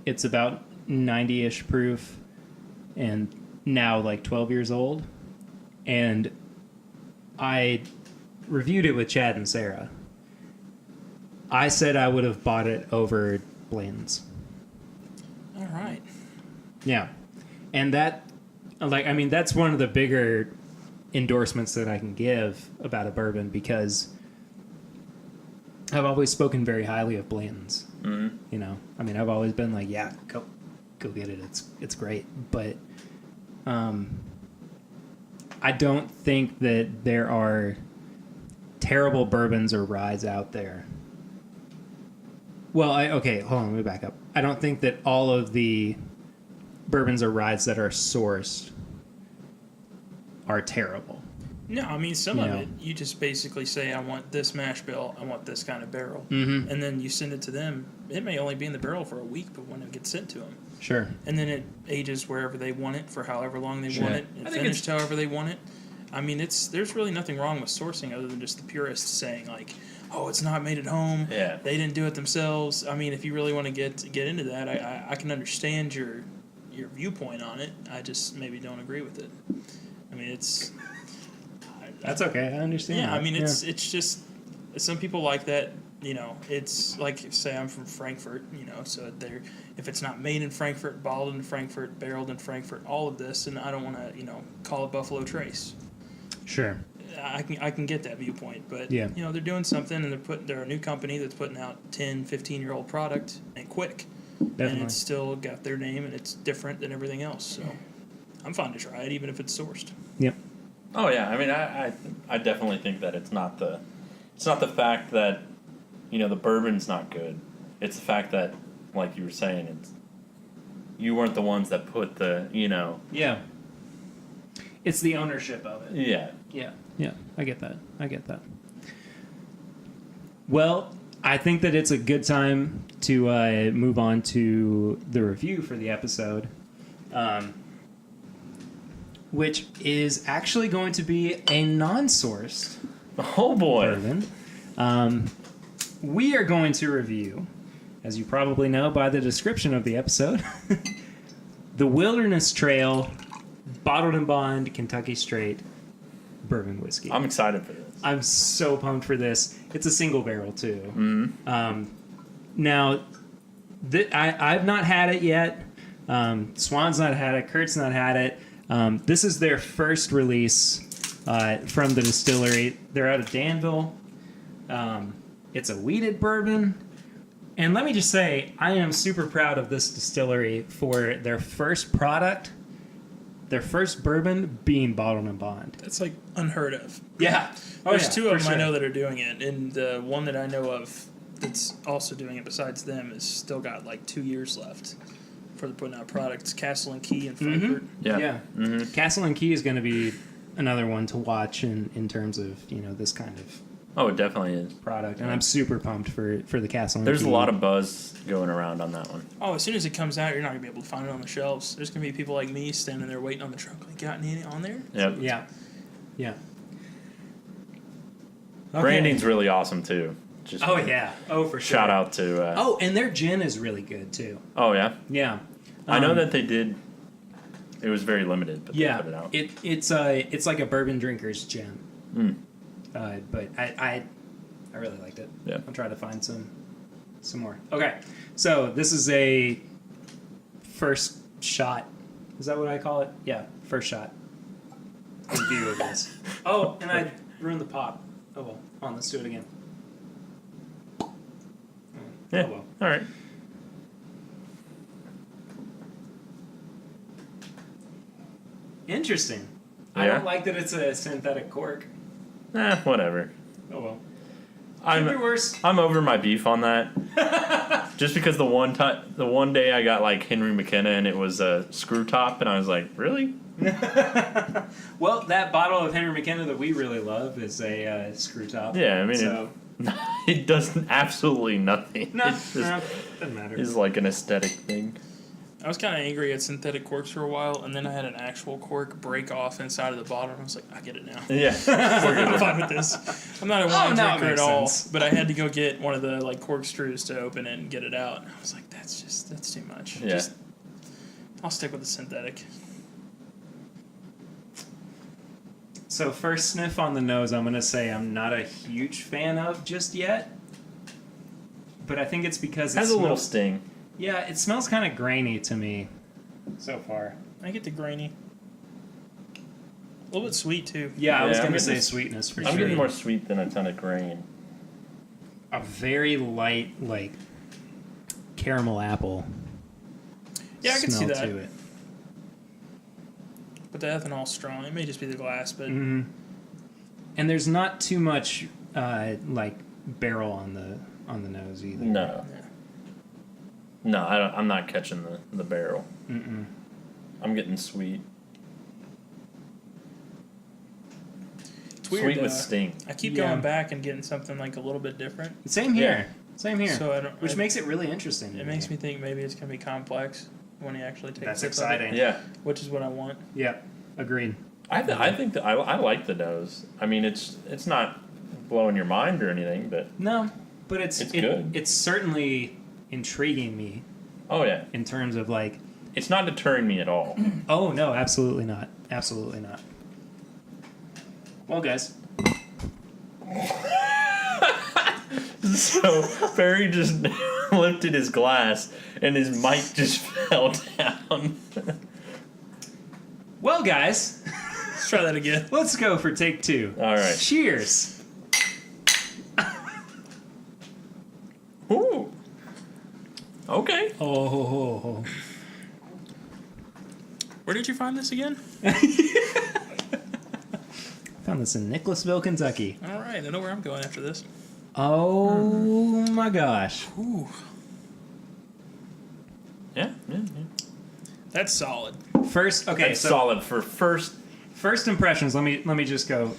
It's about 90-ish proof and now like 12 years old. And I reviewed it with Chad and Sarah. I said I would have bought it over Bland's. All right. Yeah. And that's one of the bigger endorsements that I can give about a bourbon, because I've always spoken very highly of Bland's. Mm-hmm. I've always been like, yeah, go get it. It's great. But I don't think that there are terrible bourbons or ryes out there. Well, hold on, let me back up. I don't think that all of the bourbons or ryes that are sourced are terrible. No, some of it, you just basically say, I want this mash bill, I want this kind of barrel. Mm-hmm. And then you send it to them. It may only be in the barrel for a week, but when it gets sent to them. Sure. And then it ages wherever they want it for however long they want it. And finished however they want it. There's really nothing wrong with sourcing other than just the purists saying, like, oh, it's not made at home. Yeah. They didn't do it themselves. If you really want to get into that, I can understand your viewpoint on it. I just maybe don't agree with it. It's... That's okay. I understand. Yeah, it's just... Some people like that, it's like, say I'm from Frankfurt, so if it's not made in Frankfurt, bottled in Frankfurt, barreled in Frankfurt, all of this, and I don't want to, call it Buffalo Trace. Sure. I can get that viewpoint, but they're doing something, and they're a new company that's putting out 10, 15-year-old product and quick. Definitely. And it's still got their name, and it's different than everything else. So I'm fine to try it, even if it's sourced. Yep. Oh yeah, I definitely think that it's not the fact that the bourbon's not good. It's the fact that, like you were saying, you weren't the ones that put the Yeah. It's the ownership of it. Yeah. Yeah. I get that. Well, I think that it's a good time to move on to the review for the episode, which is actually going to be a non-sourced Oh boy. bourbon. We are going to review, as you probably know by the description of the episode, the Wilderness Trail Bottled and Bond Kentucky Straight Bourbon Whiskey. I'm excited for this. I'm so pumped for this. It's a single barrel too. Mm-hmm. Now, I've not had it yet. Swan's not had it. Kurt's not had it. This is their first release from the distillery. They're out of Danville. It's a wheated bourbon. And let me just say, I am super proud of this distillery for their first product their first bourbon being bottled in bond. That's like unheard of. Yeah. There's two of them I know that are doing it, and the one that I know of that's also doing it besides them has still got like 2 years left before they're putting out products. Castle and Key in Frankfurt. Yeah. Castle and Key is going to be another one to watch in terms of, this kind of Oh, it definitely is. product. And I'm super pumped for the Castle and There's Key. a lot of buzz going around on that one. Oh, as soon as it comes out, you're not gonna be able to find it on the shelves. There's gonna be people like me standing there waiting on the truck. Like, got any on there? Yep. Yeah. Branding's really awesome too. Just Oh, yeah. Oh, for sure. shout out to. Oh, and their gin is really good, too. Oh yeah. Yeah. I know that they did. It was very limited, but they put it out. It's like a bourbon drinker's gin. Mm. But I really liked it. Yeah. I'll try to find some more. Okay, so this is a first shot. Is that what I call it? Yeah, first shot. Review of this. Oh, and I ruined the pop. Oh well. Hold on, let's do it again. Yeah. Oh well. All right. Interesting. I Yeah? don't like that it's a synthetic cork. Whatever. Oh well. Could be worse. I'm over my beef on that. Just because the one day I got like Henry McKenna and it was a screw top, and I was like, really? Well, that bottle of Henry McKenna that we really love is a screw top. Yeah, I mean, so it does absolutely nothing. no, It just doesn't matter. is like an aesthetic thing. I was kind of angry at synthetic corks for a while, and then I had an actual cork break off inside of the bottle, and I was like, I get it now. Yeah. I'm fine with this. I'm not a wine no, it drinker at makes all, sense. but I had to go get one of the like corkscrews to open it and get it out. And I was like, that's too much. Yeah. I'll stick with the synthetic. So first sniff on the nose, I'm gonna say I'm not a huge fan of just yet, but I think it's because it Has a smells, little sting. Yeah, it smells kind of grainy to me so far. I get the grainy. A little bit sweet too. Yeah, I was Yeah, I'm gonna say getting- sweetness for I'm sure. getting more sweet than a ton of grain. A very light, like caramel apple. Yeah, I can see smell that. to it. But the ethanol's strong. It may just be the glass, but And there's not too much like barrel on the nose either. No. yeah. No, I'm not catching the barrel. I'm getting sweet. It's weird. Sweet with sting. I keep Yeah. going back and getting something like a little bit different. Same here. Yeah. Same here. So Which makes it really interesting. it makes me think maybe it's gonna be complex when you actually take. That's a sip of it, exciting. Yeah. which is what I want. Yep. Agreed. I think that I like the nose. I mean, it's not blowing your mind or anything, but No, but it's good. It's certainly intriguing me oh yeah, in terms of like, it's not deterring me at all. oh no, absolutely not, absolutely not. Well, guys, So Barry just lifted his glass and his mic just fell down. well, guys, Let's try that again. let's go for take 2. All right. Cheers. Ooh. Okay. Oh. Where did you find this again? Found this in Nicholasville, Kentucky. All right, I know where I'm going after this. Oh my gosh. Ooh, Yeah. that's solid. First, okay, That's so solid for first. impressions. Let me just go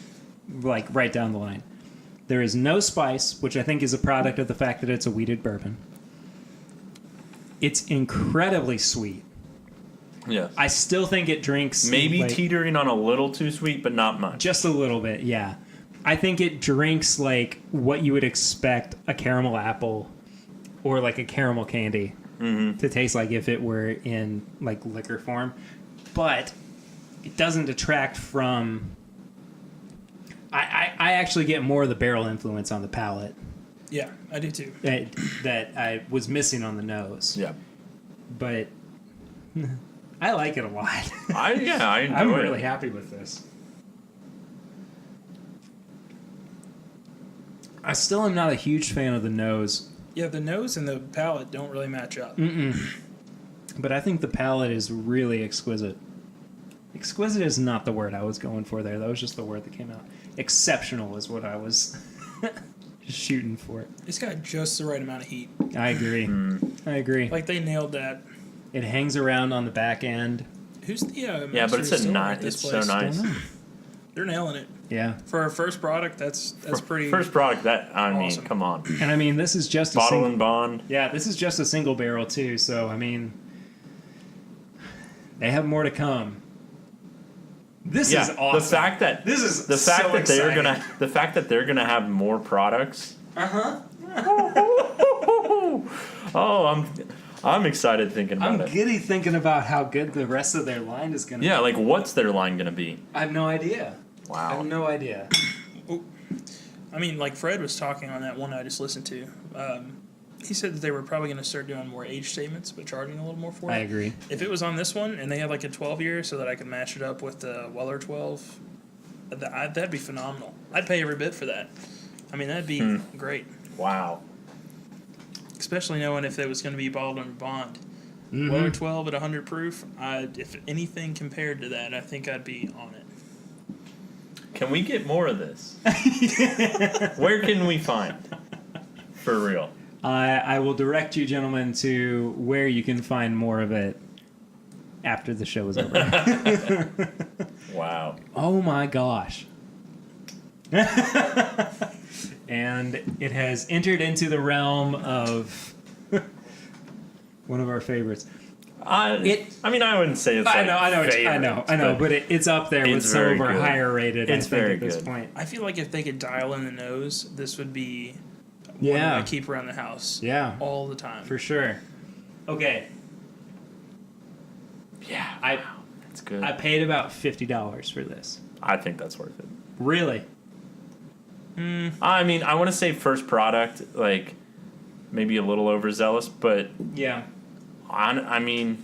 like right down the line. There is no spice, which I think is a product of the fact that it's a wheated bourbon. It's incredibly sweet. Yeah. I still think it drinks Maybe like, teetering on a little too sweet, but not much. just a little bit. Yeah, I think it drinks like what you would expect a caramel apple or like a caramel candy to taste like if it were in like liquor form, but it doesn't detract from. I actually get more of the barrel influence on the palate Yeah, I do too. that I was missing on the nose. Yeah. But I like it a lot. I enjoy I'm it. really happy with this. I still am not a huge fan of the nose, Yeah, the nose and the palate don't really match up. but I think the palate is really exquisite. Exquisite is not the word I was going for there. That was just the word that came out. Exceptional is what I was shooting for. It's got just the right amount of heat. I agree. I agree. Like, they nailed that. It hangs around on the back end. Who's the yeah, but it's it's so nice. They're nailing it. Yeah. For our first product, that's pretty... First product, I mean, awesome. come on. And I mean, this is just Bottle and bond. Yeah, this is just a single barrel too, so I mean, they have more to come. This is awesome. The fact that the fact that they're gonna have more products. Oh, I'm excited thinking about it. I'm giddy thinking about how good the rest of their line is gonna be. Yeah, like what's their line gonna be? I have no idea. Wow. I have no idea. I mean, like Fred was talking on that one I just listened to. He said that they were probably going to start doing more age statements, but charging a little more for it. I agree. If it was on this one and they had like a 12-year so that I could match it up with the Weller 12, that'd be phenomenal. I'd pay every bit for that. I mean, that'd be great. Wow. Especially knowing if it was going to be bottled under bond. Mm-hmm. Weller 12 at 100 proof, if anything compared to that, I think I'd be on it. Can we get more of this? Where can we find? For real. I will direct you, gentlemen, to where you can find more of it after the show is over. Wow. Oh my gosh. And it has entered into the realm of one of our favorites. I mean, I wouldn't say it's like I know, but it's up there with some of our good. higher rated. It's I think very at this good. point. I feel like if they could dial in the nose, this would be one Yeah. that I keep around the house. Yeah, All the time. for sure. Okay, Yeah. That's good. I paid about $50 for this. I think that's worth it. Really? I mean, I want to say first product, like maybe a little overzealous, but Yeah. I mean,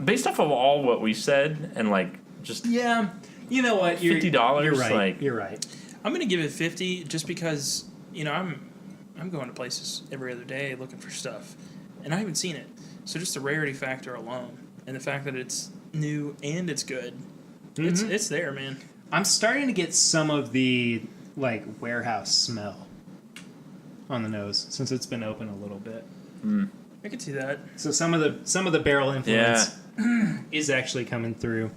based off of all what we said and like just Yeah. You know what? $50, You're right. like- You're right. I'm gonna give it 50 just because I'm going to places every other day looking for stuff, and I haven't seen it. So just the rarity factor alone, and the fact that it's new and it's good, it's there, man. I'm starting to get some of the like warehouse smell on the nose since it's been open a little bit. I could see that. So some of the barrel influence is actually coming through.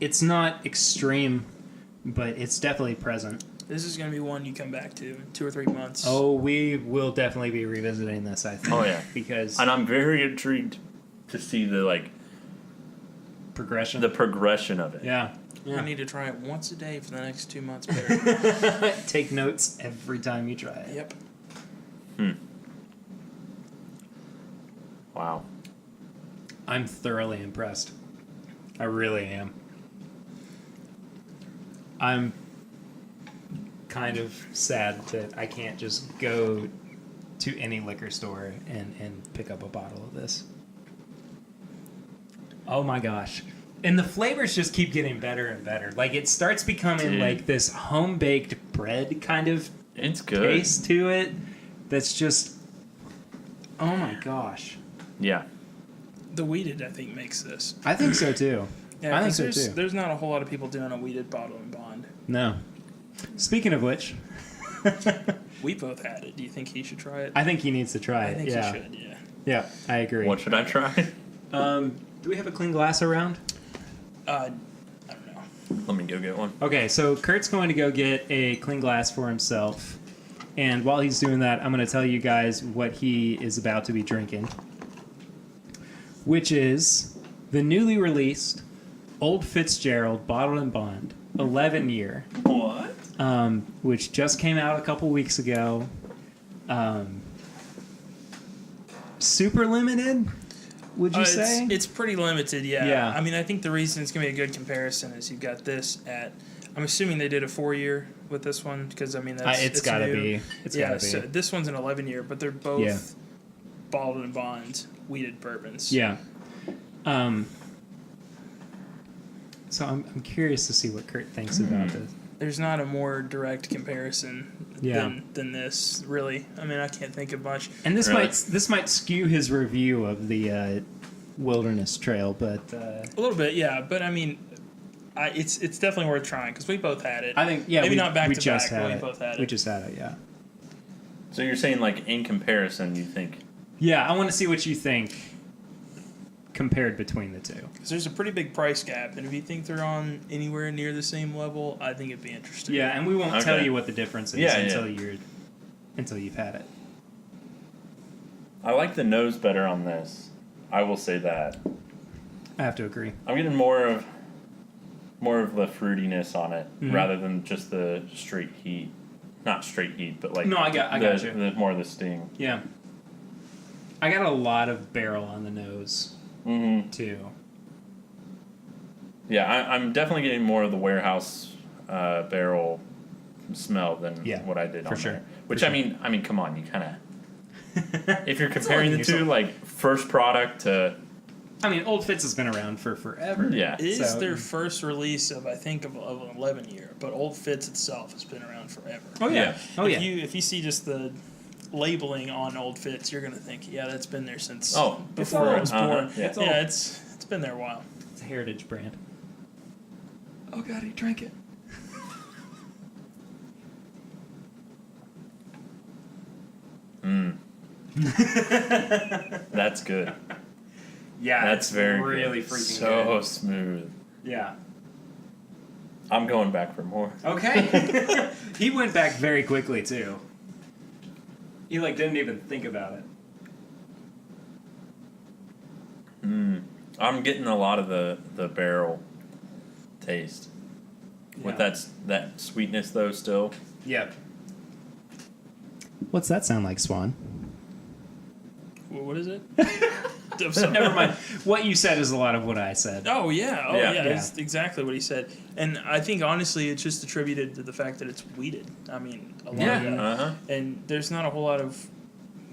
It's not extreme, but it's definitely present. This is gonna be one you come back to in 2 or 3 months. Oh, we will definitely be revisiting this, I think. Oh, yeah. Because and I'm very intrigued to see the progression. progression of it. Yeah. I need to try it once a day for the next 2 months. Better. Take notes every time you try it. Yep. Wow. I'm thoroughly impressed. I really am. I'm kind of sad that I can't just go to any liquor store and pick up a bottle of this. Oh my gosh. And the flavors just keep getting better and better. Like, it starts becoming like this home-baked bread kind of It's good. taste to it that's just... Oh my gosh. Yeah. The weeded, I think, makes this. I think so too. Yeah, I think so too. There's not a whole lot of people doing a weeded bottle and bond. No. Speaking of which, We both had it. Do you think he should try it? I think he needs to try it. I think yeah. he should. Yeah. Yeah, I agree. What should I try? Do we have a clean glass around? I don't know. Let me go get one. Okay, so Kurt's going to go get a clean glass for himself. And while he's doing that, I'm going to tell you guys what he is about to be drinking. Which is the newly released Old Fitzgerald Bottled and Bond 11-year. What? Which just came out a couple weeks ago. Super limited, would you say? It's pretty limited, yeah. Yeah. I mean, I think the reason it's going to be a good comparison is you've got this at... I'm assuming they did a 4-year with this one, because, I mean, that's... It's got to new. be. It's got to be. So this one's an 11-year, but they're both bottled and bond weeded bourbons. Yeah. So I'm curious to see what Kurt thinks about this. There's not a more direct comparison Yeah. than this, really. I mean, I can't think of much. And this Really? might skew his review of the Wilderness Trail, but A little bit, yeah. But I mean, it's definitely worth trying because we both had it. I think maybe not back to just back, had but we it. both had it. We just had it, yeah. So you're saying, like, in comparison, you think? Yeah, I want to see what you think compared between the two. Because there's a pretty big price gap, and if you think they're on anywhere near the same level, I think it'd be interesting. Yeah, and we won't Okay. tell you what the difference is Yeah, until you've had it. I like the nose better on this. I will say that. I have to agree. I'm getting more of the fruitiness on it rather than just the straight heat. Not straight heat, but like I got you. More of the sting. Yeah. I got a lot of barrel on the nose, too. Yeah, I'm definitely getting more of the warehouse barrel smell than what I did on sure. there. Which, For I mean, come on, you kind of... If you're comparing the two, yourself. like, first product to... I mean, Old Fitz has been around for forever. Yeah. It is So- their first release of an 11 year, but Old Fitz itself has been around forever. Oh, yeah. Yeah. Oh, yeah. If you see just the labeling on Old Fitz, you're gonna think, yeah, that's been there since It's before I was old. born. Yeah. It's old. Yeah, it's been there a while. It's a heritage brand. Oh, God, he drank it. That's good. Yeah, That's it's very really good. freaking So good. smooth. Yeah. I'm going back for more. Okay. He went back very quickly, too. He, didn't even think about it. I'm getting a lot of the barrel taste. With Yeah. that sweetness, though, still. Yep. What's that sound like, Swan? What is it? Never mind. What you said is a lot of what I said. Oh yeah, Yeah. It's exactly what he said. And I think honestly, it's just attributed to the fact that it's weeded. I mean, a lot of that. Uh-huh. And there's not a whole lot of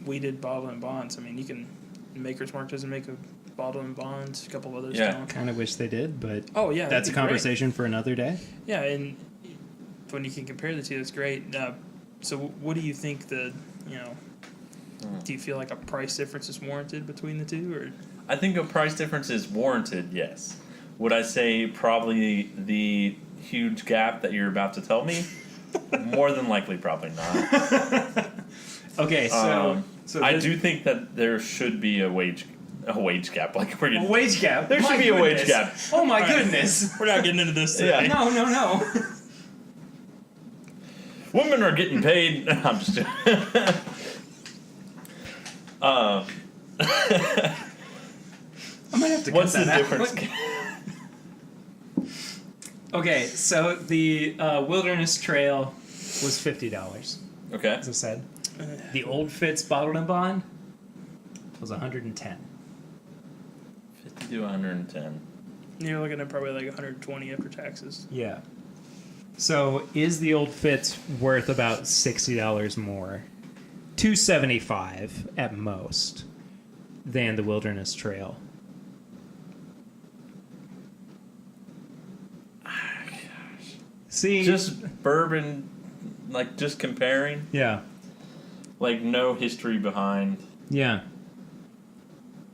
weeded bottle and bonds. I mean, you can Maker's Mark doesn't make a bottle and bonds. A couple of others Yeah. don't. Kind of wish they did, but Oh yeah, that's a that'd be great. conversation for another day. Yeah, and when you can compare the two, that's great. So what do you think do you feel like a price difference is warranted between the two, or? I think a price difference is warranted, yes. Would I say probably the huge gap that you're about to tell me? More than likely, probably not. Okay, so I do think that there should be a wage gap. Like we're a getting, wage gap. There should My be a wage goodness. gap. Oh my All right. goodness! We're not getting into this today. Yeah. No. Women are getting paid. I'm just joking. I might have to. What's cut the that difference? out. Okay, so the Wilderness Trail was $50, Okay. as I said. The Old Fitz Bottled and Bond was $110. 50 to 110. You're looking at probably like 120 after taxes. Yeah. So is the Old Fitz worth about $60 more, $275 at most, than the Wilderness Trail? See, Just bourbon, like just comparing, yeah, like no history behind. yeah,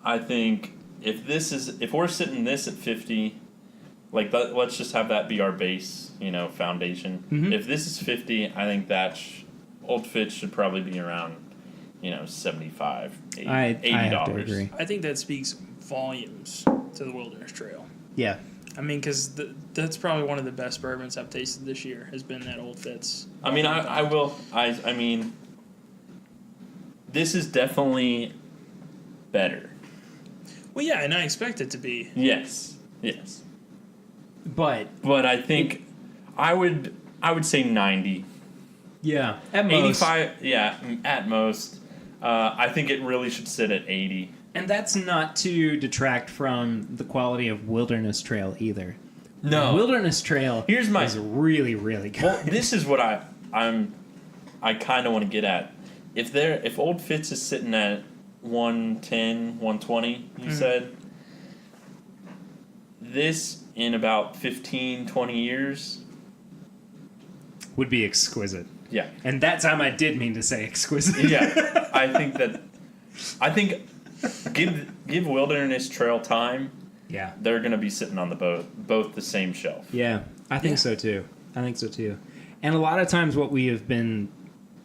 I think if we're sitting this at 50, like that, let's just have that be our base, foundation. Mhm. If this is 50, I think that Old Fitz should probably be around, 75, $80. I have to agree. I think that speaks volumes to the Wilderness Trail. Yeah, I mean, because that's probably one of the best bourbons I've tasted this year has been that Old Fitz. I mean, I mean, this is definitely better. Well, yeah, and I expect it to be. Yes. but But I think I would say 90. yeah, at most, 85, yeah, at most. I think it really should sit at 80. and that's not to detract from the quality of Wilderness Trail either. No. Wilderness Trail Here's my- is really, really good. Well, this is what I kind of want to get at. If Old Fitz is sitting at 110, 120, you said, this in about 15, 20 years, Would be exquisite. yeah. And that time I did mean to say exquisite. Yeah, I think Give Wilderness Trail time. Yeah. They're going to be sitting on the both the same shelf. Yeah, I think so too. And a lot of times what we have been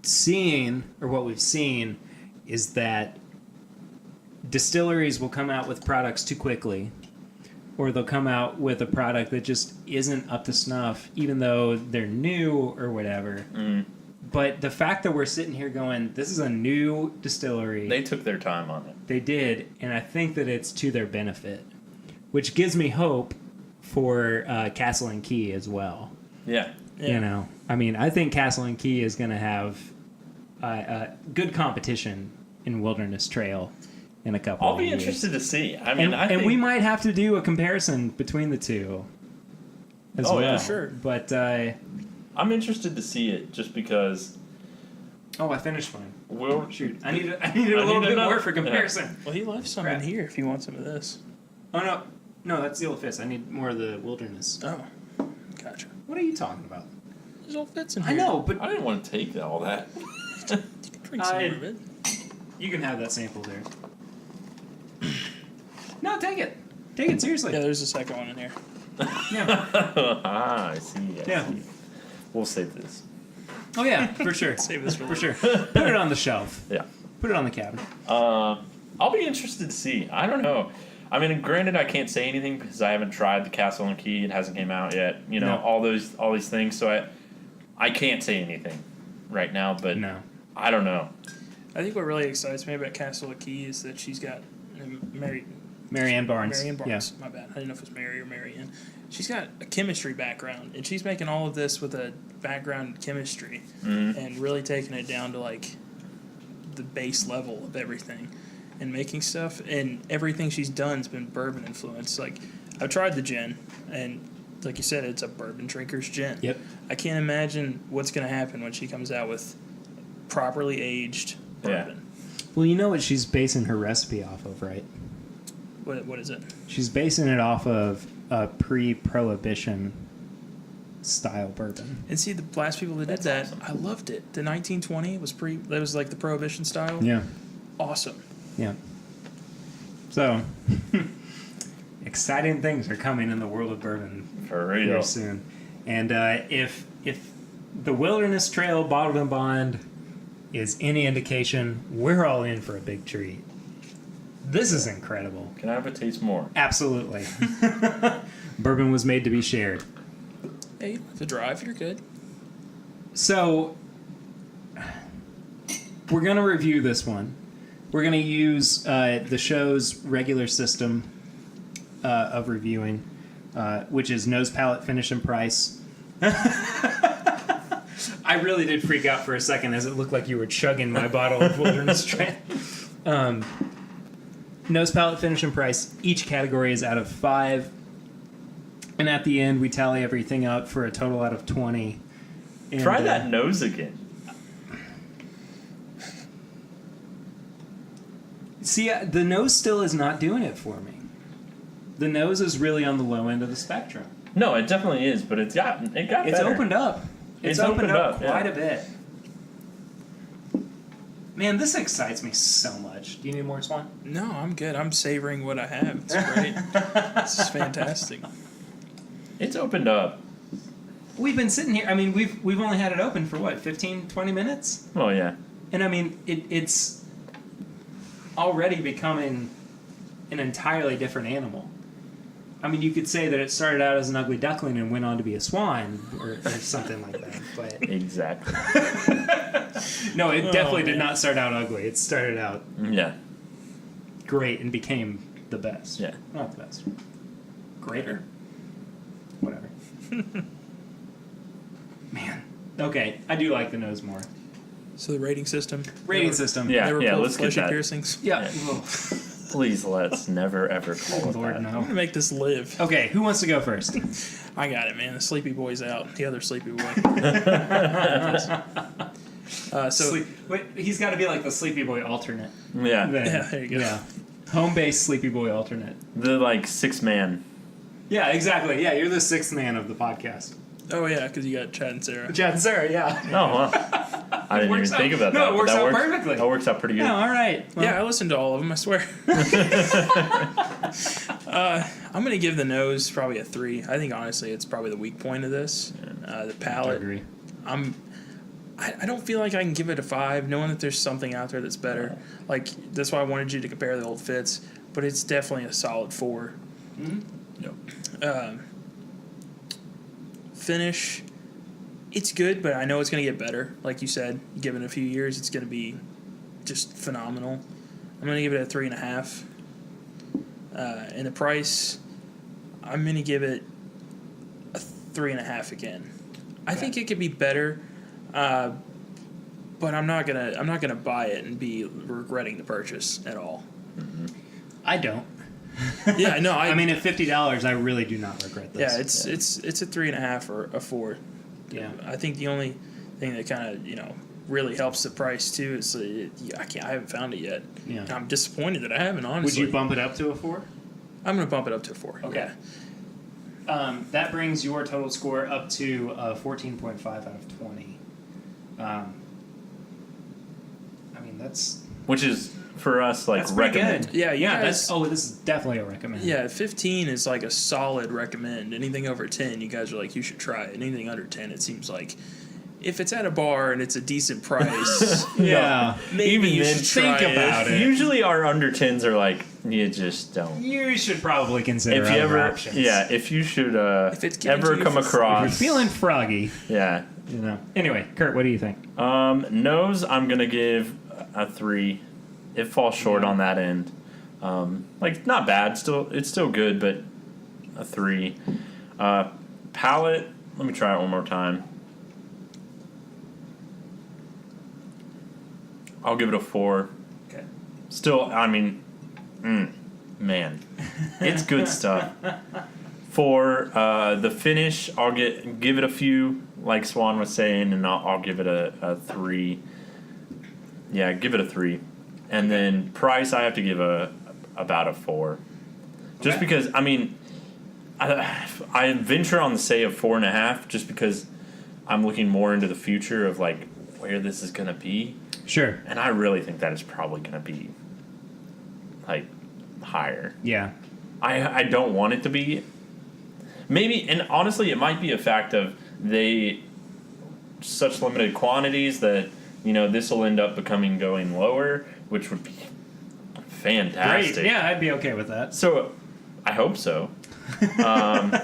seeing, or what we've seen, is that distilleries will come out with products too quickly, or they'll come out with a product that just isn't up to snuff, even though they're new or whatever. But the fact that we're sitting here going, this is a new distillery. They took their time on it. They did, and I think that it's to their benefit, which gives me hope for Castle and Key as well. Yeah. You know, I mean, I think Castle and Key is going to have good competition in Wilderness Trail in a couple I'll of be years. interested to see. I mean, And we might have to do a comparison between the two as well. yeah, sure. But, I'm interested to see it just because. oh, I finished mine. We'll Shoot, I need a little bit more for comparison. Well, he left some in here if you want some of this. Oh, no, that's the Old Fist. I need more of the Wilderness. Oh, gotcha. What are you talking about? There's Old Fits in here. I know, but I didn't want to take all that. You can drink some more of it. you can have that sample there. No, take it. Take it seriously. Yeah, there's a second one in here. Yeah. I see. Yeah. See. We'll save this. Oh yeah, for sure. Save this For sure. Put it on the shelf. Yeah. Put it on the cabinet. I'll be interested to see. I don't know. I mean, granted, I can't say anything because I haven't tried the Castle and Key. It hasn't came out yet. You know, No. all these things. So I can't say anything right now. But No. I don't know. I think what really excites me about Castle and Key is that she's got Marianne Barnes. Marianne Barnes. My bad. I didn't know if it was Mary or Marianne. She's got a chemistry background, and she's making all of this with a background in chemistry, and really taking it down to like the base level of everything, and making stuff. And everything she's done has been bourbon influenced. Like I've tried the gin, and like you said, it's a bourbon drinker's gin. Yep. I can't imagine what's going to happen when she comes out with properly aged bourbon. Well, you know what she's basing her recipe off of, right? What is it? She's basing it off of a pre-prohibition style bourbon. And see, the last people that did that, awesome. I loved it. The 1920 that was like the prohibition style. Yeah. Awesome. Yeah. So, exciting things are coming in the world of bourbon For real. here soon. And if the Wilderness Trail Bottled and Bond is any indication, we're all in for a big treat. This is incredible. Can I have a taste more? Absolutely. Bourbon was made to be shared. Hey, you don't have to drive. You're good. So, we're going to review this one. We're going to use the show's regular system of reviewing, which is nose, palate, finish, and price. I really did freak out for a second as it looked like you were chugging my bottle of Wilderness Trail. Nose, palate, finish, and price. Each category is out of 5. And at the end, we tally everything up for a total out of 20. And, Try that nose again. See, the nose still is not doing it for me. The nose is really on the low end of the spectrum. No, it definitely is, but it got It's better. opened up. It's opened up quite a bit. Man, this excites me so much. Do you need more, Swan? No, I'm good. I'm savoring what I have. It's great. This is fantastic. It's opened up. We've been sitting here. I mean, we've only had it open for what, 15, 20 minutes? Oh yeah. And I mean, it's already becoming an entirely different animal. I mean, you could say that it started out as an ugly duckling and went on to be a swan or something like that. But Exactly. no, it definitely did not start out ugly. It started out Yeah. great and became the best. Yeah. Not the best. Greater. Whatever. Man. Okay, I do like the nose more. So the rating system. Rating system. Yeah. They were Let's get fleshy that. piercings. Yeah. Please let's never ever call it Lord, that. no. I'm gonna make this live. Okay, who wants to go first? I got it, man. The sleepy boy's out. The other sleepy boy. Wait, he's got to be like the Sleepy Boy alternate. Yeah. Then. Yeah, there you go. Yeah. Home-based Sleepy Boy alternate. The like 6-man. Yeah, exactly. Yeah, you're the 6th man of the podcast. Oh yeah, because you got Chad and Sarah. Chad and Sarah, yeah. Oh wow. I didn't even think about that. No, it but works that out perfectly. That works out pretty good. Yeah, all right. Well, Yeah, I listened to all of them, I swear. I'm going to give the nose probably a 3. I think, honestly, it's probably the weak point of this. The I palate. agree. I don't feel like I can give it a 5, knowing that there's something out there that's better. Like, that's why I wanted you to compare the old Fitz, but it's definitely a solid 4. Mm-hmm. Yep. Finish, it's good, but I know it's going to get better. Like you said, given a few years, it's going to be just phenomenal. I'm going to give it a 3.5. And the price, I'm going to give it a 3.5 again. I think it could be better, but I'm not gonna buy it and be regretting the purchase at all. I don't. Yeah, no, I mean, at $50, I really do not regret this. yeah, it's a 3.5 or a 4. Yeah. I think the only thing that kind of really helps the price too is I haven't found it yet. Yeah. And I'm disappointed that I haven't. Honestly, Would you bump it up to a 4? I'm gonna bump it up to a 4. Okay. Yeah. That brings your total score up to 14.5 out of 20. I mean, that's Which is for us like that's pretty recommend. good. Yeah, you Yeah, guys- this is definitely a recommend. Yeah, 15 is like a solid recommend. Anything over 10, you guys are like, you should try it. Anything under 10, it seems like if it's at a bar and it's a decent price, Yeah. maybe Even you then, should try think about it. Usually our under 10s are like you just don't. You should probably consider If you other ever, options. yeah, if you should If it's given ever to you come for free. If you're across, feeling froggy, yeah. Anyway, Kurt, what do you think? Nose, I'm gonna give a 3. It falls short on that end. Like not bad, it's still good, but a 3. Palate, let me try it one more time. I'll give it a 4. Okay. Still, I mean, man, it's good stuff. 4. The finish, I'll give it a few, like Swan was saying, and I'll give it a 3. Yeah, give it a 3. And then price, I have to give about a 4. Just Okay. because, I mean, I venture on the say of 4.5, just because I'm looking more into the future of like where this is gonna be. Sure. And I really think that is probably going to be, like, higher. Yeah. I don't want it to be. Maybe, and honestly, it might be a fact of such limited quantities that, this will end up going lower, which would be fantastic. Great. Yeah, I'd be okay with that. So, I hope so. I'll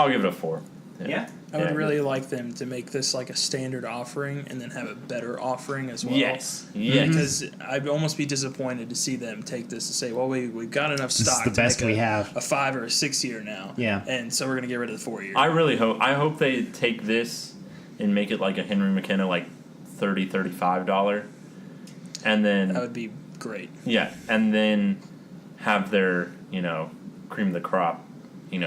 give it a 4. Yeah. I would really like them to make this like a standard offering and then have a better offering as well. Yes. Because I'd almost be disappointed to see them take this and say, well, we've got enough This is stock the to best make we have. a 5 or a 6 year now. Yeah. And so we're going to get rid of the 4 year. I hope they take this and make it like a Henry McKenna, like $30, $35. And then That would be great. yeah, and then have their, cream of the crop,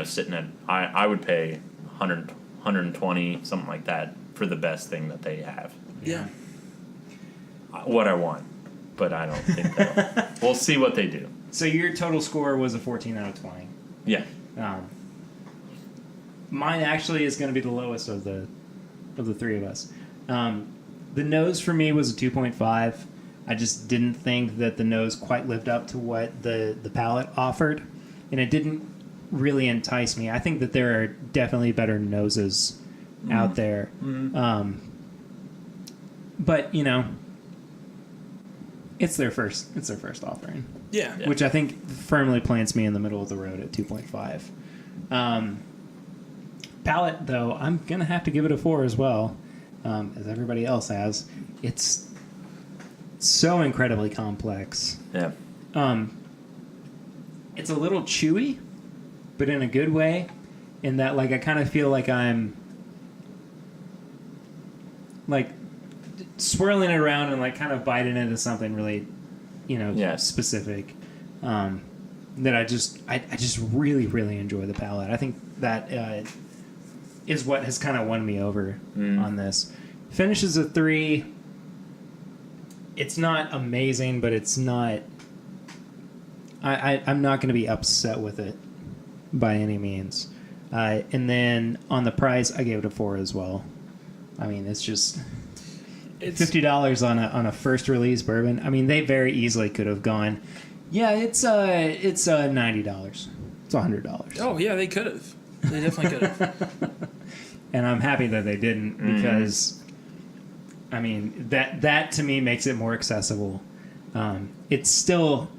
sitting at I would pay 120, something like that, for the best thing that they have. Yeah. What I want, but I don't think they'll. We'll see what they do. So your total score was a 14 out of 20. Yeah. Mine actually is going to be the lowest of the three of us. The nose for me was a 2.5. I just didn't think that the nose quite lived up to what the palate offered, and it didn't really entice me. I think that there are definitely better noses out there. But it's their first offering, Yeah. Yeah. which I think firmly plants me in the middle of the road at 2.5. Palate, though, I'm gonna have to give it a 4 as well, as everybody else has. It's so incredibly complex. Yeah. It's a little chewy, but in a good way, in that like I kind of feel like I'm like swirling it around and like kind of biting into something really, Yes. specific. That I just really, really enjoy the palate. I think that is what has kind of won me over on this. Finishes a 3. It's not amazing, but it's not. I'm not going to be upset with it by any means. And then on the price, I gave it a 4 as well. I mean, it's just. It's $50 on a first release bourbon. I mean, they very easily could have gone, yeah, it's $90. It's $100. Oh yeah, they could have. They definitely could have. And I'm happy that they didn't because, I mean, that to me makes it more accessible. It's still,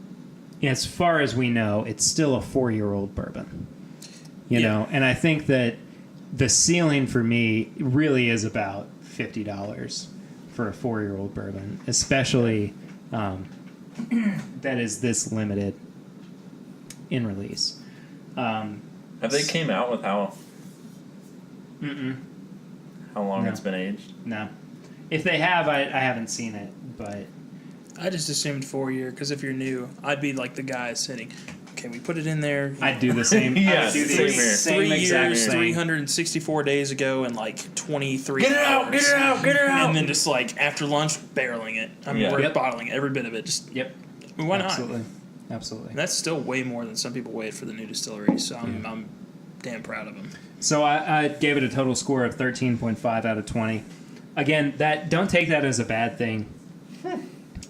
as far as we know, it's still a 4-year-old bourbon. You know, and I think that the ceiling for me really is about $50 for a 4-year-old bourbon, especially that is this limited in release. Have they came out with how long it's been aged? No. If they have, I haven't seen it, but I just assumed 4-year because if you're new, I'd be like the guy sitting. Okay, we put it in there. I'd do the same. Yeah, I would do the same here. same 3 exact years, thing. 364 days ago, and like 23 Get it out! Get it out! Get it out! And then just like after lunch, barreling it. I mean, we're bottling every bit of it. Just Yep. I mean, why not? Absolutely. And that's still way more than some people wait for the new distillery. So I'm damn proud of them. So I gave it a total score of 13.5 out of 20. Again, don't take that as a bad thing,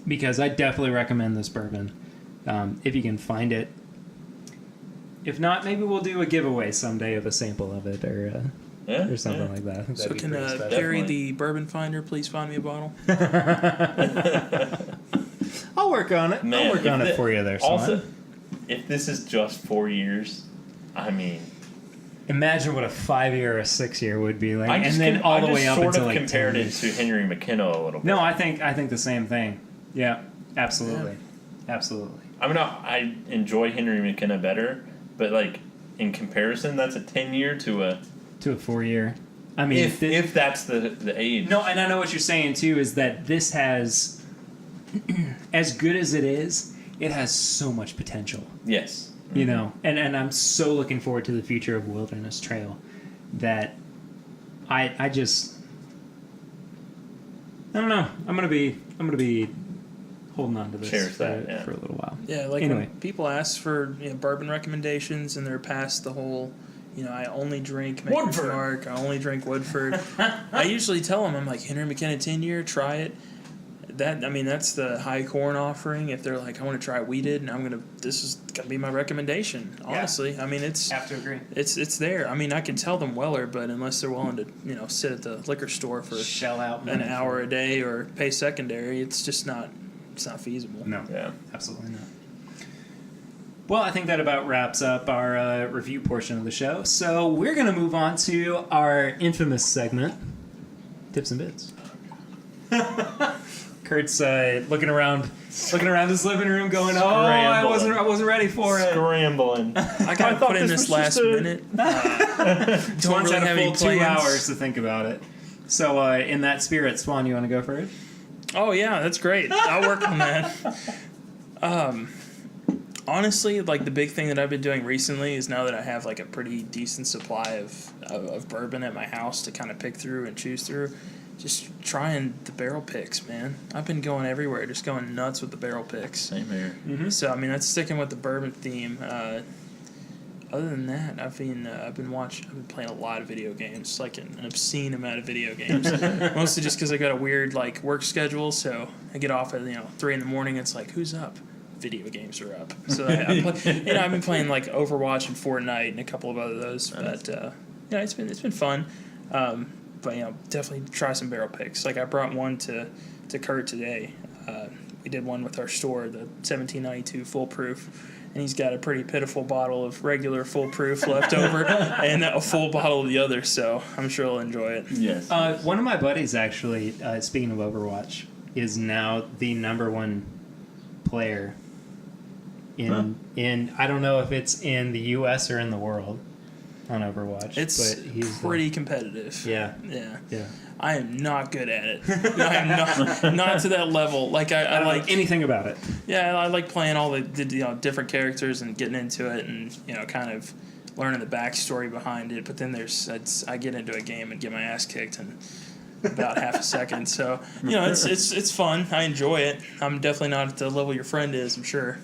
because I definitely recommend this bourbon if you can find it. If not, maybe we'll do a giveaway someday of a sample of it or something like that. So can Perry, the bourbon finder, please find me a bottle? I'll work on it. Man, I'll work on it for you there, Swan. Also, if this is just 4 years, I mean, imagine what a 5-year or a 6-year would be like, and then all the way up until like 10 compared it years. to Henry McKenna a little bit. No, I think the same thing. Yeah, absolutely, absolutely. I mean, I enjoy Henry McKenna better, but like in comparison, that's a 10-year to a 4-year. I mean, if that's the age. No, and I know what you're saying too is that this has, as good as it has so much potential. Yes. You know, and I'm so looking forward to the future of Wilderness Trail that I just I don't know. I'm gonna be holding on to this for a little while. Yeah, like anyway. when people ask for bourbon recommendations and they're past the whole, I only drink Maker's Woodford. Mark, I only drink Woodford. I usually tell them, I'm like, Henry McKenna 10-year, try it. That's the high corn offering. If they're like, I want to try weeded, and this is gonna be my recommendation. Honestly, Yeah. I mean, it's Have to agree. It's there. I mean, I can tell them Weller, but unless they're willing to, sit at the liquor store for Shell out an hour a day or pay secondary, it's just not. It's not feasible. No. Yeah. Absolutely not. Well, I think that about wraps up our review portion of the show. So we're going to move on to our infamous segment, Tips and Bits. Kurt's looking around his living room, going, "Oh, I wasn't ready for it." Scrambling. I got put in this last minute. Swan's really had a have full any 2 plans. hours to think about it. So, in that spirit, Swan, you want to go for it? Oh yeah, that's great. I'll work on that. Honestly, like the big thing that I've been doing recently is now that I have like a pretty decent supply of bourbon at my house to kind of pick through and choose through, just trying the barrel picks, man. I've been going everywhere, just going nuts with the barrel picks. Same here. Mm-hmm. So I mean, that's sticking with the bourbon theme. Other than that, I've been playing a lot of video games, like an obscene amount of video games. Mostly just because I got a weird like work schedule, so I get off at 3 a.m. It's like, who's up? Video games are up. So I've been playing like Overwatch and Fortnite and a couple of those. But it's been fun. But definitely try some barrel picks. Like I brought one to Kurt today. We did one with our store, the 1792 Full Proof. And he's got a pretty pitiful bottle of regular Full Proof left over and a full bottle of the other, so I'm sure he'll enjoy it. Yes. One of my buddies, actually, speaking of Overwatch, is now the #1 player in I don't know if it's in the U.S. or in the world on Overwatch. It's but he's pretty competitive. Yeah. Yeah. I am not good at it. I am not to that level. Like I don't like know anything about it. Yeah, I like playing all the different characters and getting into it and kind of learning the backstory behind it. But then I get into a game and get my ass kicked in about half a second. So it's fun. I enjoy it. I'm definitely not at the level your friend is, I'm sure.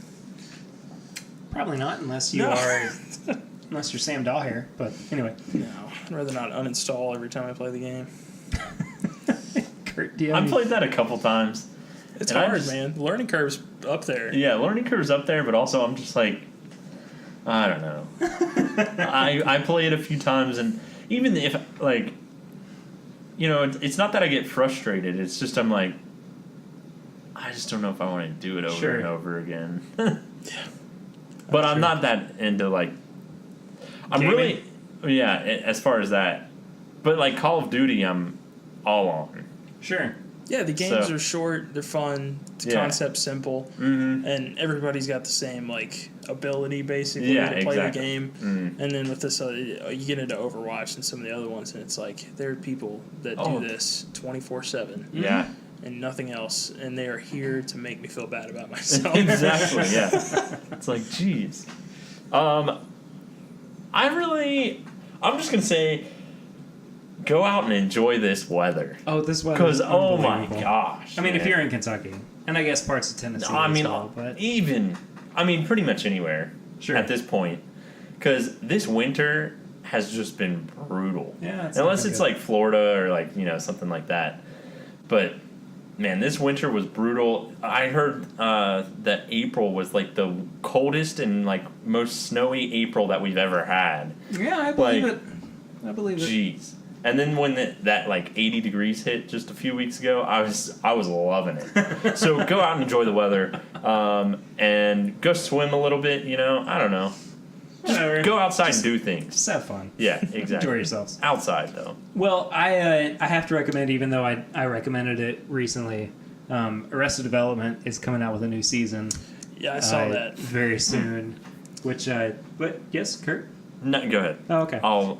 Probably not, unless you are, unless you're Sam Dahlhair. But anyway, No, I'd rather not uninstall every time I play the game. Kurt, do you have I've any- played that a couple times. It's And I hard, just- man. The learning curve's up there. Yeah, learning curve's up there, but also I'm just like, I don't know. I play it a few times, and even if, like, you know, it's not that I get frustrated. It's just I'm like, I just don't know if I want to do it over Sure. and over again. But I'm not that into, like, I'm Gaming? really, yeah, as far as that. But, like, Call of Duty, I'm all on. Sure. Yeah, the games So- are short. They're fun. The Yeah. concept's simple, and everybody's got the same like ability basically Yeah, to play exactly. the game. And then with this, you get into Overwatch and some of the other ones, and it's like there are people that Oh. do this 24/7 Yeah. and nothing else, and they are here to make me feel bad about myself. Exactly, yeah. It's like, jeez. I'm just going to say, go out and enjoy this weather. Oh, this weather. Because, is oh my unbelievable. gosh. I mean, if man. you're in Kentucky, and I guess parts of Tennessee I mean, as well, but pretty much anywhere Sure. at this point. Because this winter has just been brutal. Yeah, it's unless not it's good. like Florida or like, you know, something like that. But man, this winter was brutal. I heard that April was like the coldest and like most snowy April that we've ever had. yeah, I believe like, it. I believe it. Jeez. And then when that like 80 degrees hit just a few weeks ago, I was loving it. So go out and enjoy the weather, and go swim a little bit. You know, I don't know. Whatever. Go outside and do things. Just have fun. Yeah, exactly. Enjoy yourselves. Outside though. Well, I have to recommend, even though I recommended it recently, Arrested Development is coming out with a new season. Yeah, I saw that. very soon. Which, but yes, Kurt. No, go ahead. Oh, okay. I'll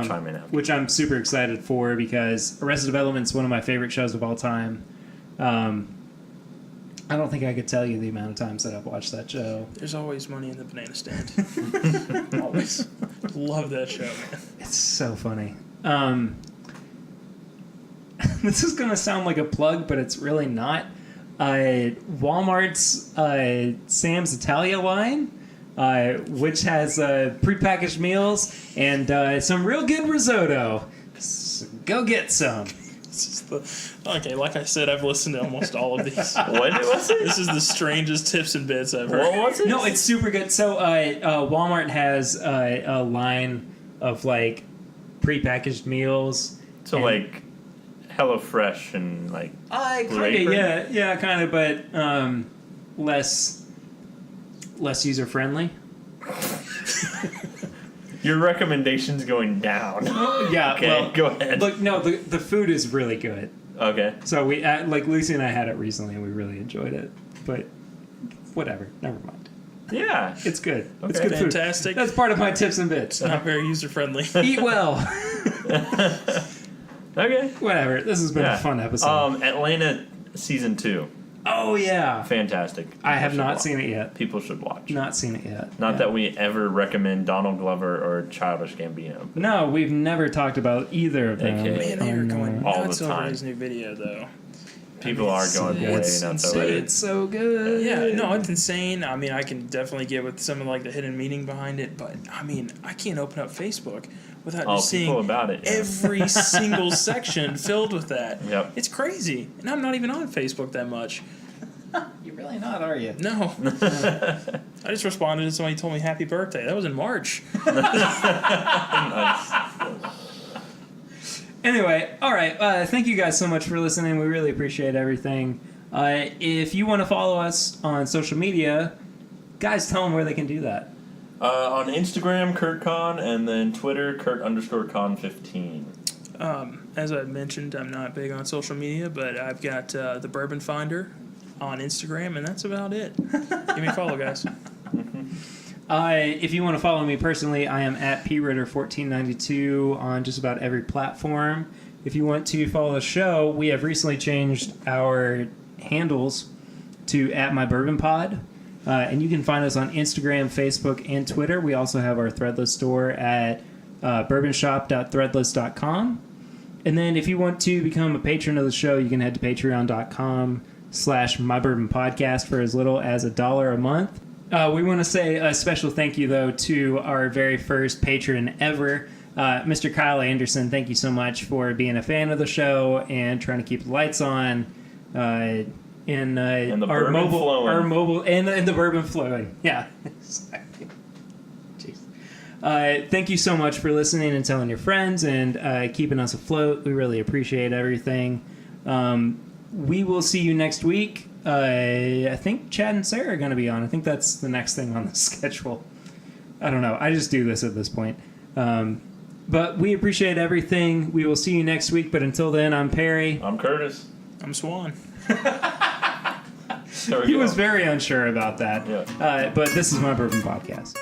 chime in after. Which I'm super excited for because Arrested Development is one of my favorite shows of all time. I don't think I could tell you the amount of times that I've watched that show. There's always money in the banana stand. Always. Love that show, man. It's so funny. This is going to sound like a plug, but it's really not. Walmart's Sam's Italia line, which has prepackaged meals and some real good risotto. So go get some. Okay, like I said, I've listened to almost all of these. What was it? This is the strangest tips and bits I've heard. What was it? No, it's super good. So Walmart has a line of like prepackaged meals. So and- like HelloFresh and like I Blue kind of, Apron? yeah, kind of, but less user friendly. your recommendations going down. Yeah, Okay, well, go ahead. Look, no, the food is really good. Okay. So we like Lucy and I had it recently, and we really enjoyed it. But whatever, never mind. Yeah. It's good. It's Okay. good food. Fantastic. That's part of my tips and bits. Not very user friendly. Eat well. Okay. Whatever. This has been a fun episode. Atlanta season 2. Oh yeah. Fantastic. I have People not should seen watch. it yet. People should watch. Not seen it yet. Not Yeah. that we ever recommend Donald Glover or Childish Gambino. No, we've never talked about either of them. AKA Man, they are going All the nuts over time. his new video, though. People are going way it's nuts insane. over it. It's so good. Yeah, no, it's insane. I mean, I can definitely get with some of like the hidden meaning behind it, but I mean, I can't open up Facebook without Oh, just people seeing about it. Yeah. every single section filled with that. Yep. It's crazy, and I'm not even on Facebook that much. You're really not, are you? No, I just responded to somebody who told me happy birthday. That was in March. Anyway, all right. Thank you guys so much for listening. We really appreciate everything. If you want to follow us on social media, guys, tell them where they can do that. On Instagram, KurtCon, and then Twitter, Kurt_Con15. As I mentioned, I'm not big on social media, but I've got the Bourbon Finder on Instagram, and that's about it. Give me a follow, guys. If you want to follow me personally, I am at pritter1492 on just about every platform. If you want to follow the show, we have recently changed our handles to @MyBourbonPod. And you can find us on Instagram, Facebook, and Twitter. We also have our Threadless store at bourbonshop.threadless.com. And then if you want to become a patron of the show, you can head to patreon.com/MyBourbonPodcast for as little as $1 a month. We want to say a special thank you, though, to our very first patron ever, Mr. Kyle Anderson, thank you so much for being a fan of the show and trying to keep the lights on. And the our bourbon flowing. And the bourbon flowing. Yeah, exactly. Jeez. Thank you so much for listening and telling your friends and keeping us afloat. We really appreciate everything. We will see you next week. I think Chad and Sarah are going to be on. I think that's the next thing on the schedule. I don't know. I just do this at this point. But we appreciate everything. We will see you next week. But until then, I'm Perry. I'm Curtis. I'm Swan. He was very unsure about that. Yeah. But this is my Bourbon Podcast.